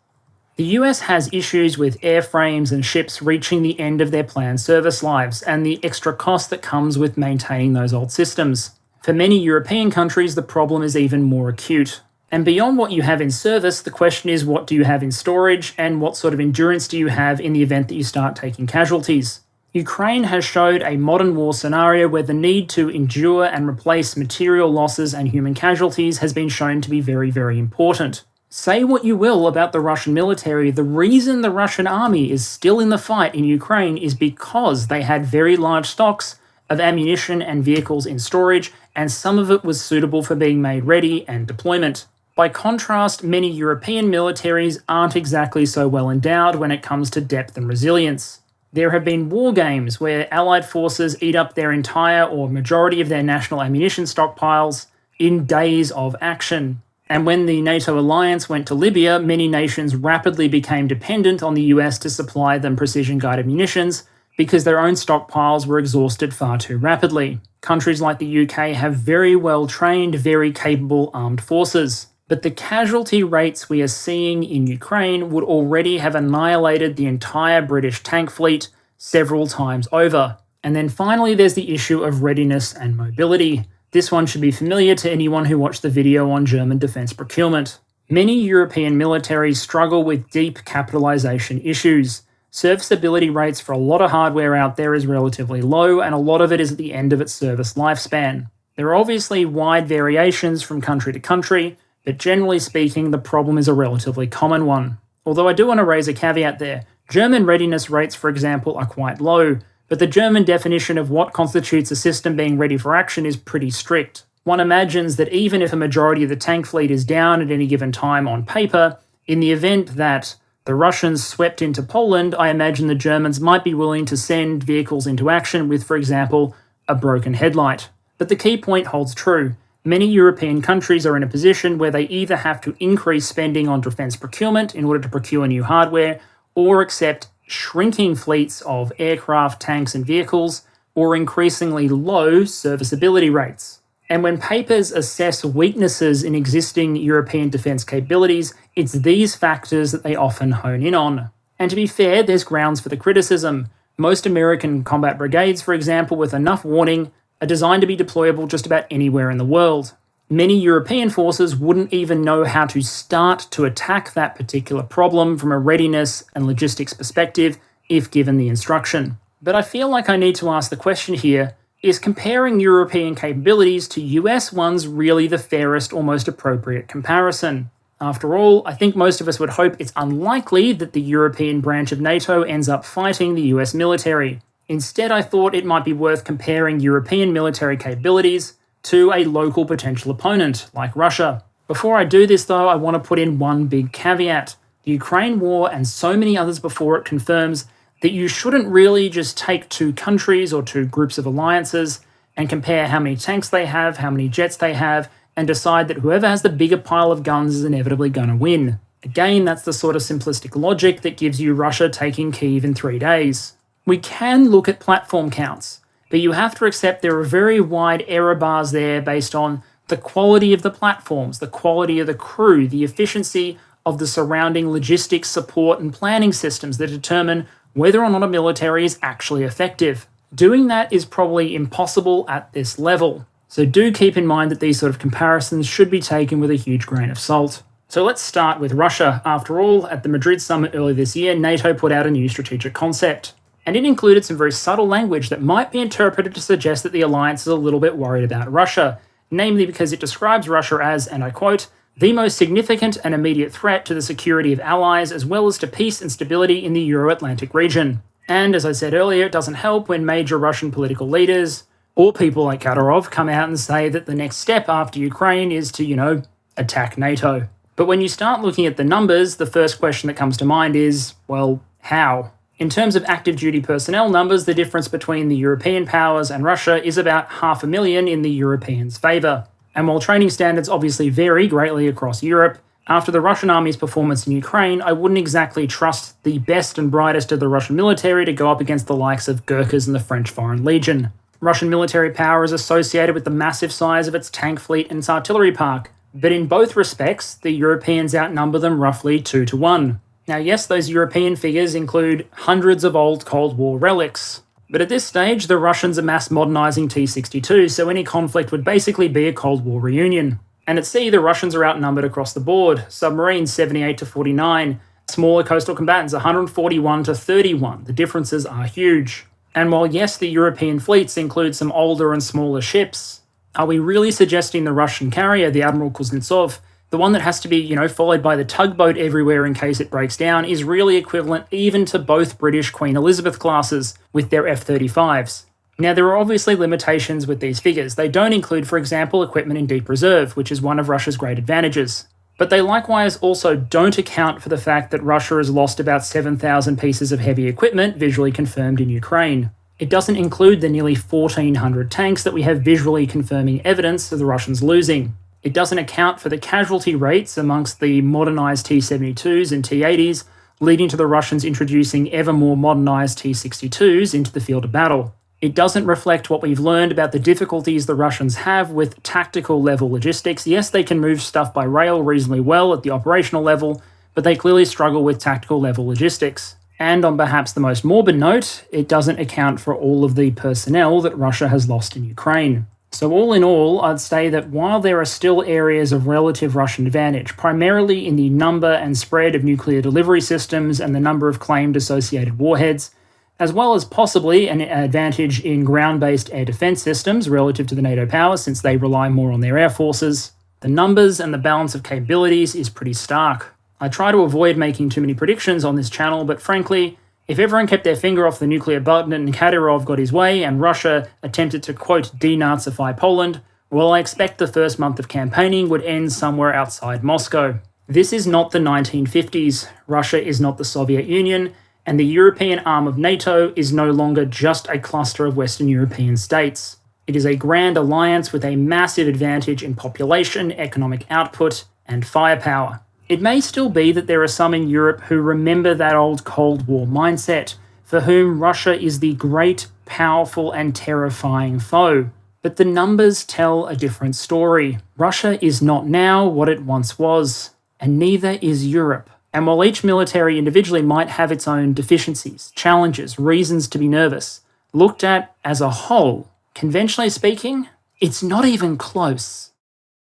The US has issues with airframes and ships reaching the end of their planned service lives and the extra cost that comes with maintaining those old systems. For many European countries, the problem is even more acute. And beyond what you have in service, the question is, what do you have in storage and what sort of endurance do you have in the event that you start taking casualties? Ukraine has showed a modern war scenario where the need to endure and replace material losses and human casualties has been shown to be very, very important. Say what you will about the Russian military, the reason the Russian army is still in the fight in Ukraine is because they had very large stocks of ammunition and vehicles in storage, and some of it was suitable for being made ready and deployment. By contrast, many European militaries aren't exactly so well endowed when it comes to depth and resilience. There have been war games where Allied forces eat up their entire or majority of their national ammunition stockpiles in days of action. And when the NATO alliance went to Libya, many nations rapidly became dependent on the US to supply them precision-guided munitions because their own stockpiles were exhausted far too rapidly. Countries like the UK have very well-trained, very capable armed forces. But the casualty rates we are seeing in Ukraine would already have annihilated the entire British tank fleet several times over. And then finally, there's the issue of readiness and mobility. This one should be familiar to anyone who watched the video on German defence procurement. Many European militaries struggle with deep capitalisation issues. Serviceability rates for a lot of hardware out there is relatively low, and a lot of it is at the end of its service lifespan. There are obviously wide variations from country to country, but generally speaking, the problem is a relatively common one. Although I do want to raise a caveat there. German readiness rates, for example, are quite low, but the German definition of what constitutes a system being ready for action is pretty strict. One imagines that even if a majority of the tank fleet is down at any given time on paper, in the event that the Russians swept into Poland, I imagine the Germans might be willing to send vehicles into action with, for example, a broken headlight. But the key point holds true. Many European countries are in a position where they either have to increase spending on defence procurement in order to procure new hardware, or accept shrinking fleets of aircraft, tanks and vehicles, or increasingly low serviceability rates. And when papers assess weaknesses in existing European defence capabilities, it's these factors that they often hone in on. And to be fair, there's grounds for the criticism. Most American combat brigades, for example, with enough warning, are designed to be deployable just about anywhere in the world. Many European forces wouldn't even know how to start to attack that particular problem from a readiness and logistics perspective if given the instruction. But I feel like I need to ask the question here, is comparing European capabilities to US ones really the fairest or most appropriate comparison? After all, I think most of us would hope it's unlikely that the European branch of NATO ends up fighting the US military. Instead, I thought it might be worth comparing European military capabilities to a local potential opponent, like Russia. Before I do this though, I want to put in one big caveat. The Ukraine war and so many others before it confirms that you shouldn't really just take two countries or two groups of alliances and compare how many tanks they have, how many jets they have, and decide that whoever has the bigger pile of guns is inevitably going to win. Again, that's the sort of simplistic logic that gives you Russia taking Kyiv in 3 days. We can look at platform counts, but you have to accept there are very wide error bars there based on the quality of the platforms, the quality of the crew, the efficiency of the surrounding logistics, support and planning systems that determine whether or not a military is actually effective. Doing that is probably impossible at this level. So do keep in mind that these sort of comparisons should be taken with a huge grain of salt. So let's start with Russia. After all, at the Madrid summit earlier this year, NATO put out a new strategic concept. And it included some very subtle language that might be interpreted to suggest that the alliance is a little bit worried about Russia, namely because it describes Russia as, and I quote, the most significant and immediate threat to the security of allies as well as to peace and stability in the Euro-Atlantic region. And as I said earlier, it doesn't help when major Russian political leaders, or people like Kadyrov, come out and say that the next step after Ukraine is to, attack NATO. But when you start looking at the numbers, the first question that comes to mind is, well, how? In terms of active duty personnel numbers, the difference between the European powers and Russia is about 500,000 in the Europeans' favour. And while training standards obviously vary greatly across Europe, after the Russian army's performance in Ukraine, I wouldn't exactly trust the best and brightest of the Russian military to go up against the likes of Gurkhas and the French Foreign Legion. Russian military power is associated with the massive size of its tank fleet and its artillery park, but in both respects, the Europeans outnumber them roughly 2-1. Now yes, those European figures include hundreds of old Cold War relics, but at this stage the Russians are mass modernising T-62, so any conflict would basically be a Cold War reunion. And at sea, the Russians are outnumbered across the board. Submarines 78-49, smaller coastal combatants 141-31. The differences are huge. And while yes, the European fleets include some older and smaller ships, are we really suggesting the Russian carrier, the Admiral Kuznetsov, the one that has to be, followed by the tugboat everywhere in case it breaks down, is really equivalent even to both British Queen Elizabeth classes with their F-35s. Now, there are obviously limitations with these figures. They don't include, for example, equipment in deep reserve, which is one of Russia's great advantages. But they likewise also don't account for the fact that Russia has lost about 7,000 pieces of heavy equipment visually confirmed in Ukraine. It doesn't include the nearly 1,400 tanks that we have visually confirming evidence of the Russians losing. It doesn't account for the casualty rates amongst the modernised T-72s and T-80s, leading to the Russians introducing ever more modernised T-62s into the field of battle. It doesn't reflect what we've learned about the difficulties the Russians have with tactical level logistics. Yes, they can move stuff by rail reasonably well at the operational level, but they clearly struggle with tactical level logistics. And on perhaps the most morbid note, it doesn't account for all of the personnel that Russia has lost in Ukraine. So all in all, I'd say that while there are still areas of relative Russian advantage, primarily in the number and spread of nuclear delivery systems and the number of claimed associated warheads, as well as possibly an advantage in ground-based air defense systems relative to the NATO powers since they rely more on their air forces, the numbers and the balance of capabilities is pretty stark. I try to avoid making too many predictions on this channel, but frankly, if everyone kept their finger off the nuclear button and Kadyrov got his way and Russia attempted to, quote, denazify Poland, well, I expect the first month of campaigning would end somewhere outside Moscow. This is not the 1950s. Russia is not the Soviet Union, and the European arm of NATO is no longer just a cluster of Western European states. It is a grand alliance with a massive advantage in population, economic output, and firepower. It may still be that there are some in Europe who remember that old Cold War mindset, for whom Russia is the great, powerful, and terrifying foe. But the numbers tell a different story. Russia is not now what it once was, and neither is Europe. And while each military individually might have its own deficiencies, challenges, reasons to be nervous, looked at as a whole, conventionally speaking, it's not even close.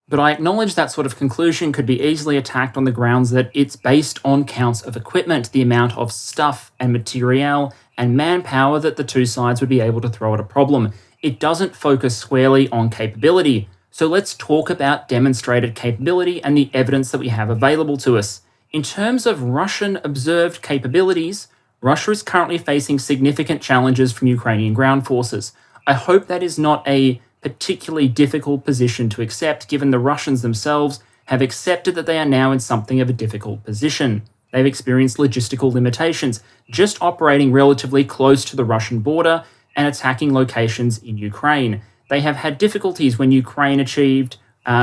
But I acknowledge that sort of conclusion could be easily attacked on the grounds that it's based on counts of equipment, the amount of stuff and material and manpower that the two sides would be able to throw at a problem. It doesn't focus squarely on capability. So let's talk about demonstrated capability and the evidence that we have available to us. In terms of Russian observed capabilities, Russia is currently facing significant challenges from Ukrainian ground forces. I hope that is not a particularly difficult position to accept, given the Russians themselves have accepted that they are now in something of a difficult position. They've experienced logistical limitations, just operating relatively close to the Russian border and attacking locations in Ukraine. They have had difficulties when Ukraine achieved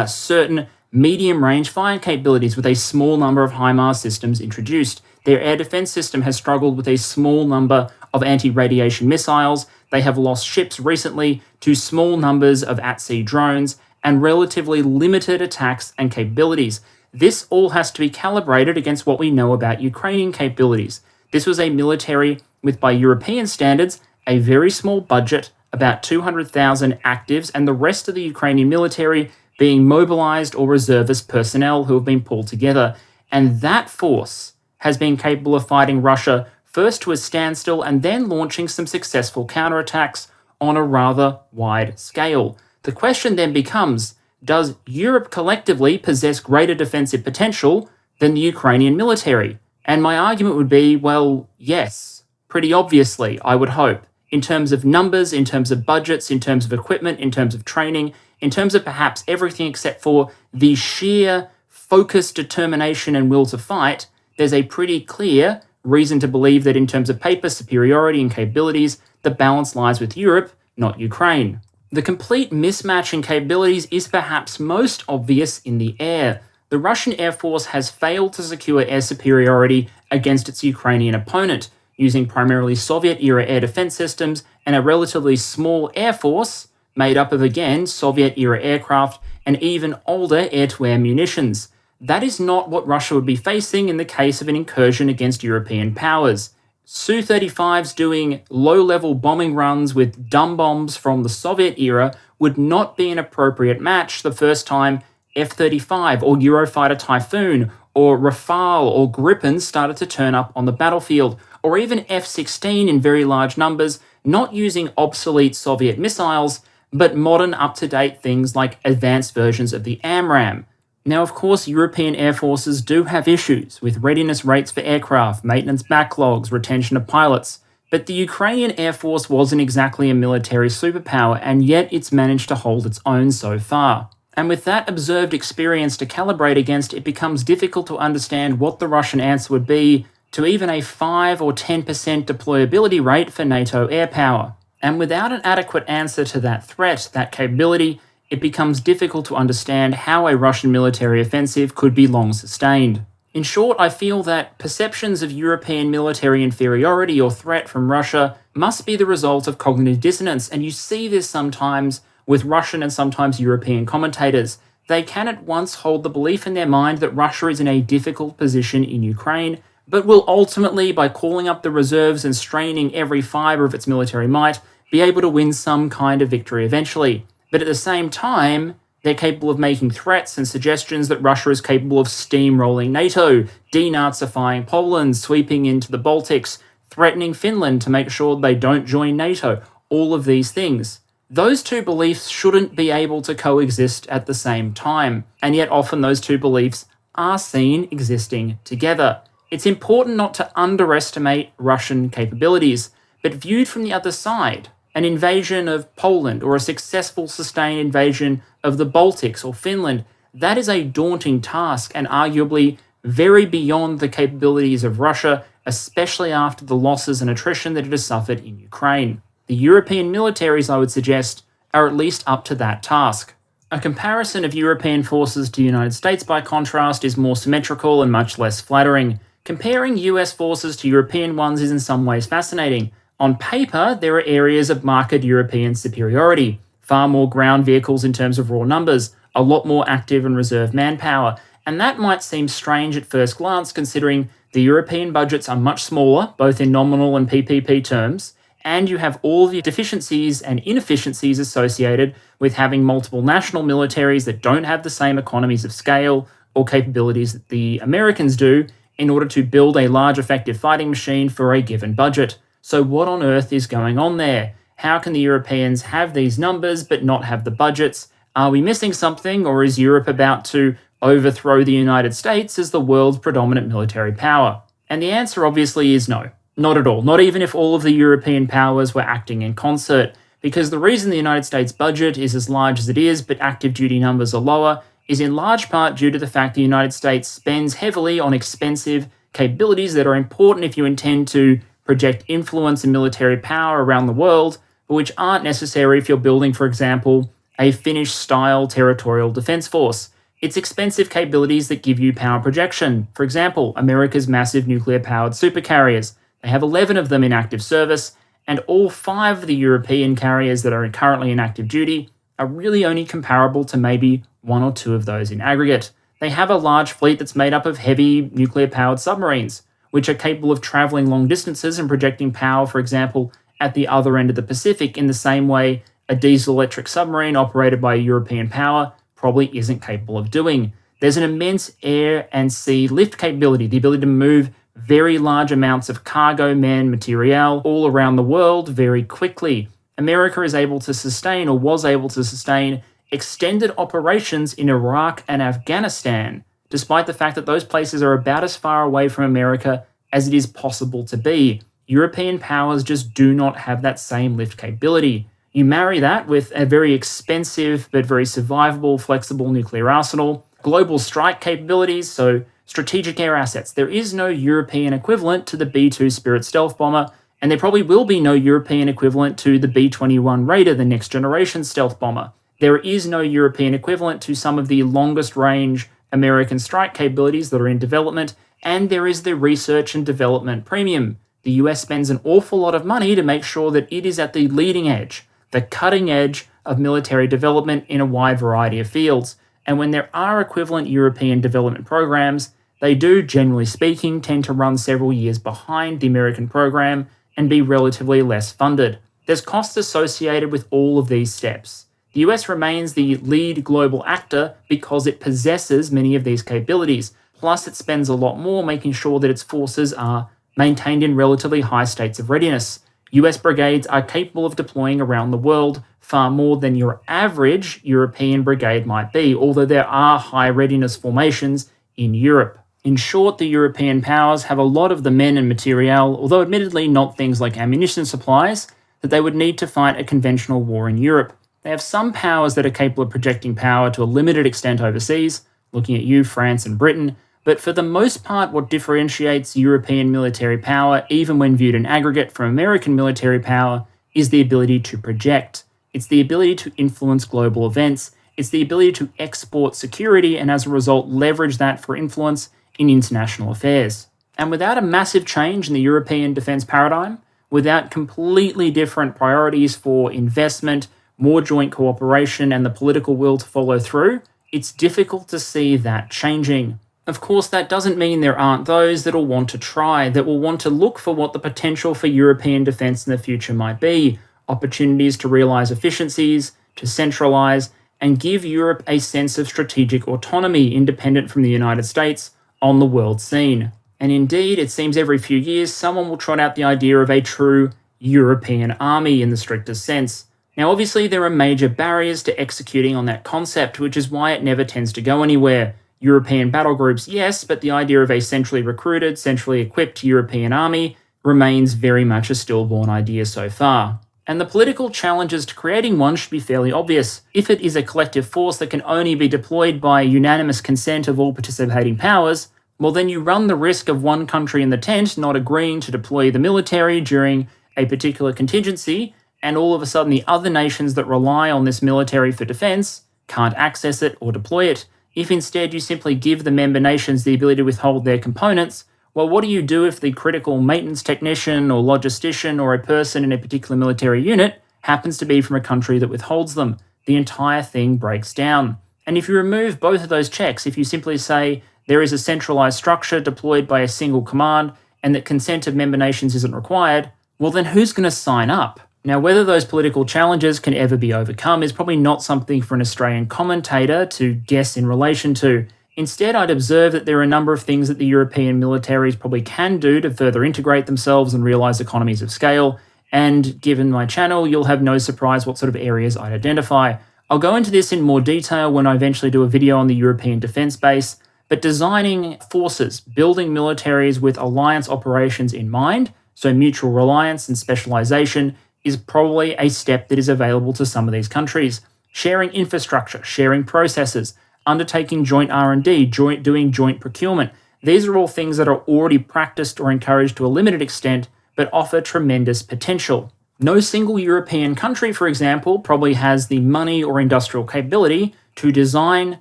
certain medium-range fire capabilities with a small number of HIMARS systems introduced. Their air defense system has struggled with a small number of anti-radiation missiles. They have lost ships recently to small numbers of at-sea drones and relatively limited attacks and capabilities. This all has to be calibrated against what we know about Ukrainian capabilities. This was a military with, by European standards, a very small budget, about 200,000 actives, and the rest of the Ukrainian military being mobilized or reservist personnel who have been pulled together. And that force has been capable of fighting Russia first to a standstill and then launching some successful counterattacks on a rather wide scale. The question then becomes, does Europe collectively possess greater defensive potential than the Ukrainian military? And my argument would be, well, yes, pretty obviously, I would hope. In terms of numbers, in terms of budgets, in terms of equipment, in terms of training, in terms of perhaps everything except for the sheer focused determination and will to fight, there's a pretty clear reason to believe that in terms of paper superiority and capabilities, the balance lies with Europe, not Ukraine. The complete mismatch in capabilities is perhaps most obvious in the air. The Russian Air Force has failed to secure air superiority against its Ukrainian opponent, using primarily Soviet-era air defense systems and a relatively small air force made up of, again, Soviet-era aircraft and even older air-to-air munitions. That is not what Russia would be facing in the case of an incursion against European powers. Su-35s doing low-level bombing runs with dumb bombs from the Soviet era would not be an appropriate match the first time F-35 or Eurofighter Typhoon or Rafale or Gripen started to turn up on the battlefield, or even F-16 in very large numbers, not using obsolete Soviet missiles, but modern up-to-date things like advanced versions of the AMRAAM. Now, of course, European air forces do have issues with readiness rates for aircraft, maintenance backlogs, retention of pilots, but the Ukrainian Air Force wasn't exactly a military superpower, and yet it's managed to hold its own so far. And with that observed experience to calibrate against, it becomes difficult to understand what the Russian answer would be to even a 5 or 10% deployability rate for NATO air power. And without an adequate answer to that threat, that capability, it becomes difficult to understand how a Russian military offensive could be long sustained. In short, I feel that perceptions of European military inferiority or threat from Russia must be the result of cognitive dissonance, and you see this sometimes with Russian and sometimes European commentators. They can at once hold the belief in their mind that Russia is in a difficult position in Ukraine, but will ultimately, by calling up the reserves and straining every fibre of its military might, be able to win some kind of victory eventually. But at the same time, they're capable of making threats and suggestions that Russia is capable of steamrolling NATO, denazifying Poland, sweeping into the Baltics, threatening Finland to make sure they don't join NATO, all of these things. Those two beliefs shouldn't be able to coexist at the same time, and yet often those two beliefs are seen existing together. It's important not to underestimate Russian capabilities, but viewed from the other side, an invasion of Poland or a successful sustained invasion of the Baltics or Finland, that is a daunting task and arguably very beyond the capabilities of Russia, especially after the losses and attrition that it has suffered in Ukraine. The European militaries, I would suggest, are at least up to that task. A comparison of European forces to the United States, by contrast, is more symmetrical and much less flattering. Comparing US forces to European ones is in some ways fascinating. On paper, there are areas of marked European superiority, far more ground vehicles in terms of raw numbers, a lot more active and reserve manpower, and that might seem strange at first glance considering the European budgets are much smaller, both in nominal and PPP terms, and you have all the deficiencies and inefficiencies associated with having multiple national militaries that don't have the same economies of scale or capabilities that the Americans do in order to build a large effective fighting machine for a given budget. So what on earth is going on there? How can the Europeans have these numbers but not have the budgets? Are we missing something, or is Europe about to overthrow the United States as the world's predominant military power? And the answer obviously is no. Not at all. Not even if all of the European powers were acting in concert. Because the reason the United States budget is as large as it is, but active duty numbers are lower, is in large part due to the fact the United States spends heavily on expensive capabilities that are important if you intend to project influence and military power around the world, but which aren't necessary if you're building, for example, a Finnish-style territorial defense force. It's expensive capabilities that give you power projection. For example, America's massive nuclear-powered supercarriers. They have 11 of them in active service, and all 5 of the European carriers that are currently in active duty are really only comparable to maybe 1 or 2 of those in aggregate. They have a large fleet that's made up of heavy nuclear-powered submarines, which are capable of travelling long distances and projecting power, for example, at the other end of the Pacific in the same way a diesel-electric submarine operated by a European power probably isn't capable of doing. There's an immense air and sea lift capability, the ability to move very large amounts of cargo, men, material all around the world very quickly. America is able to sustain, or was able to sustain, extended operations in Iraq and Afghanistan, despite the fact that those places are about as far away from America as it is possible to be. European powers just do not have that same lift capability. You marry that with a very expensive but very survivable, flexible nuclear arsenal, global strike capabilities, so strategic air assets. There is no European equivalent to the B-2 Spirit stealth bomber, and there probably will be no European equivalent to the B-21 Raider, the next generation stealth bomber. There is no European equivalent to some of the longest range American strike capabilities that are in development, and there is the research and development premium. The US spends an awful lot of money to make sure that it is at the leading edge, the cutting edge of military development in a wide variety of fields. And when there are equivalent European development programs, they do, generally speaking, tend to run several years behind the American program and be relatively less funded. There's costs associated with all of these steps. The US remains the lead global actor because it possesses many of these capabilities, plus it spends a lot more making sure that its forces are maintained in relatively high states of readiness. US brigades are capable of deploying around the world far more than your average European brigade might be, although there are high readiness formations in Europe. In short, the European powers have a lot of the men and material, although admittedly not things like ammunition supplies, that they would need to fight a conventional war in Europe. They have some powers that are capable of projecting power to a limited extent overseas, looking at you, France and Britain, but for the most part what differentiates European military power, even when viewed in aggregate from American military power, is the ability to project. It's the ability to influence global events It's the ability to export security and as a result leverage that for influence in international affairs. And without a massive change in the European defence paradigm, without completely different priorities for investment, more joint cooperation, and the political will to follow through, it's difficult to see that changing. Of course, that doesn't mean there aren't those that will want to try, that will want to look for what the potential for European defence in the future might be, opportunities to realise efficiencies, to centralise, and give Europe a sense of strategic autonomy independent from the United States on the world scene. And indeed, it seems every few years someone will trot out the idea of a true European army in the strictest sense. Now, obviously, there are major barriers to executing on that concept, which is why it never tends to go anywhere. European battle groups, yes, but the idea of a centrally recruited, centrally equipped European army remains very much a stillborn idea so far. And the political challenges to creating one should be fairly obvious. If it is a collective force that can only be deployed by unanimous consent of all participating powers, well then you run the risk of one country in the tent not agreeing to deploy the military during a particular contingency, and all of a sudden the other nations that rely on this military for defence can't access it or deploy it. If instead you simply give the member nations the ability to withhold their components, well, what do you do if the critical maintenance technician or logistician or a person in a particular military unit happens to be from a country that withholds them? The entire thing breaks down. And if you remove both of those checks, if you simply say there is a centralised structure deployed by a single command and that consent of member nations isn't required, well then who's going to sign up? Now, whether those political challenges can ever be overcome is probably not something for an Australian commentator to guess in relation to. Instead, I'd observe that there are a number of things that the European militaries probably can do to further integrate themselves and realise economies of scale, and given my channel, you'll have no surprise what sort of areas I'd identify. I'll go into this in more detail when I eventually do a video on the European defence base, but designing forces, building militaries with alliance operations in mind, so mutual reliance and specialisation, is probably a step that is available to some of these countries. Sharing infrastructure, sharing processes, undertaking joint R&D, doing joint procurement. These are all things that are already practiced or encouraged to a limited extent, but offer tremendous potential. No single European country, for example, probably has the money or industrial capability to design,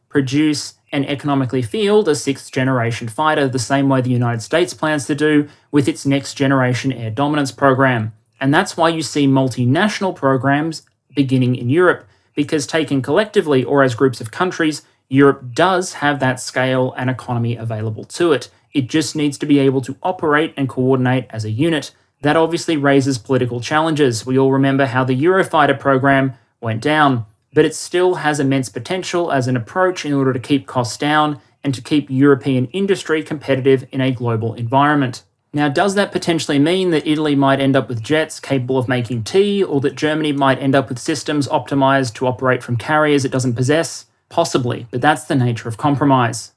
produce, and economically field a sixth-generation fighter the same way the United States plans to do with its next-generation air dominance program. And that's why you see multinational programs beginning in Europe, because taken collectively or as groups of countries, Europe does have that scale and economy available to it. It just needs to be able to operate and coordinate as a unit. That obviously raises political challenges. We all remember how the Eurofighter program went down, but it still has immense potential as an approach in order to keep costs down and to keep European industry competitive in a global environment. Now, does that potentially mean that Italy might end up with jets capable of making tea, or that Germany might end up with systems optimized to operate from carriers it doesn't possess? Possibly, but that's the nature of compromise.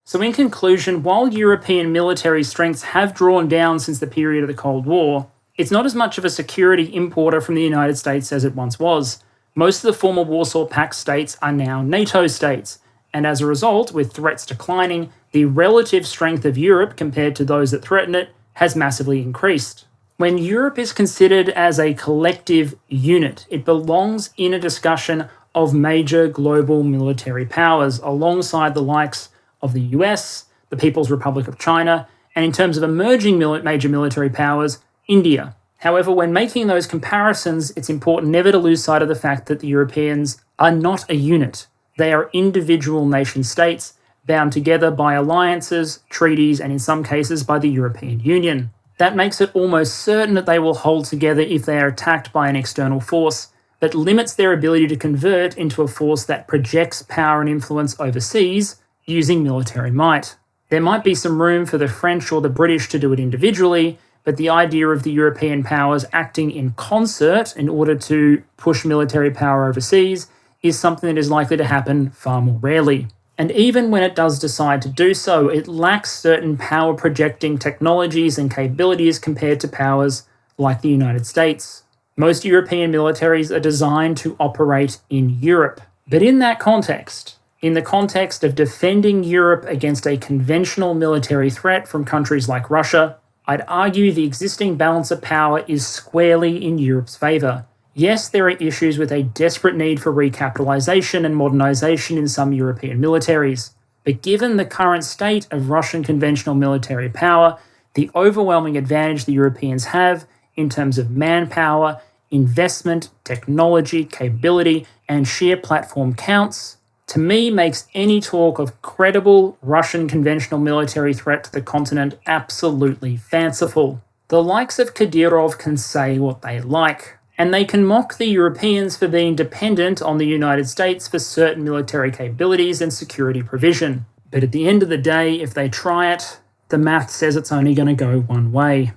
So in conclusion, while European military strengths have drawn down since the period of the Cold War, it's not as much of a security importer from the United States as it once was. Most of the former Warsaw Pact states are now NATO states, and as a result, with threats declining, the relative strength of Europe compared to those that threaten it has massively increased. When Europe is considered as a collective unit, it belongs in a discussion of major global military powers alongside the likes of the US, the People's Republic of China, and in terms of emerging major military powers, India. However, when making those comparisons, it's important never to lose sight of the fact that the Europeans are not a unit. They are individual nation states bound together by alliances, treaties, and in some cases by the European Union. That makes it almost certain that they will hold together if they are attacked by an external force, but limits their ability to convert into a force that projects power and influence overseas using military might. There might be some room for the French or the British to do it individually, but the idea of the European powers acting in concert in order to push military power overseas is something that is likely to happen far more rarely. And even when it does decide to do so, it lacks certain power-projecting technologies and capabilities compared to powers like the United States. Most European militaries are designed to operate in Europe. But in that context, in the context of defending Europe against a conventional military threat from countries like Russia, I'd argue the existing balance of power is squarely in Europe's favour. Yes, there are issues with a desperate need for recapitalization and modernization in some European militaries, but given the current state of Russian conventional military power, the overwhelming advantage the Europeans have in terms of manpower, investment, technology, capability, and sheer platform counts, to me makes any talk of credible Russian conventional military threat to the continent absolutely fanciful. The likes of Kadyrov can say what they like, and they can mock the Europeans for being dependent on the United States for certain military capabilities and security provision. But at the end of the day, if they try it, the math says it's only going to go one way.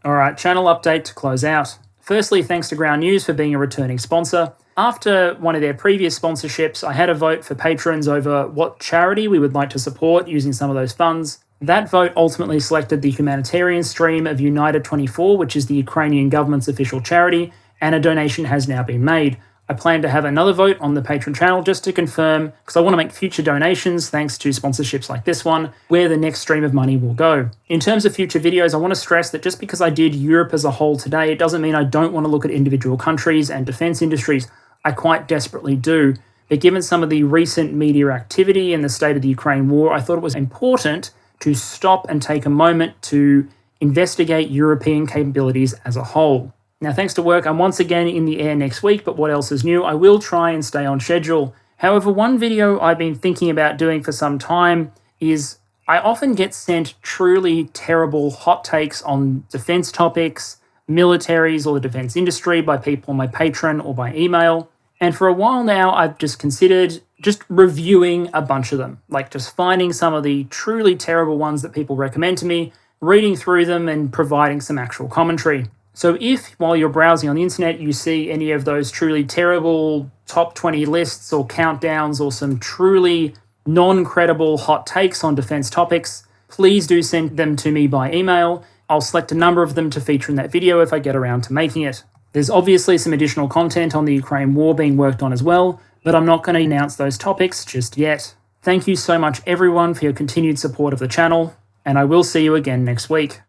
Alright, channel update to close out. Firstly, thanks to Ground News for being a returning sponsor. After one of their previous sponsorships, I had a vote for patrons over what charity we would like to support using some of those funds. That vote ultimately selected the humanitarian stream of United 24, which is the Ukrainian government's official charity, and a donation has now been made. I plan to have another vote on the Patreon channel just to confirm, because I want to make future donations, thanks to sponsorships like this one, where the next stream of money will go. In terms of future videos, I want to stress that just because I did Europe as a whole today, it doesn't mean I don't want to look at individual countries and defense industries. I quite desperately do. But given some of the recent media activity and the state of the Ukraine war, I thought it was important to stop and take a moment to investigate European capabilities as a whole. Now, thanks to work, I'm once again in the air next week, but what else is new? I will try and stay on schedule. However, one video I've been thinking about doing for some time is I often get sent truly terrible hot takes on defense topics, militaries, or the defense industry by people on my Patreon or by email. And for a while now, I've just considered just reviewing a bunch of them, like just finding some of the truly terrible ones that people recommend to me, reading through them and providing some actual commentary. So if, while you're browsing on the internet, you see any of those truly terrible top 20 lists or countdowns or some truly non-credible hot takes on defense topics, please do send them to me by email. I'll select a number of them to feature in that video if I get around to making it. There's obviously some additional content on the Ukraine war being worked on as well, but I'm not going to announce those topics just yet. Thank you so much everyone for your continued support of the channel, and I will see you again next week.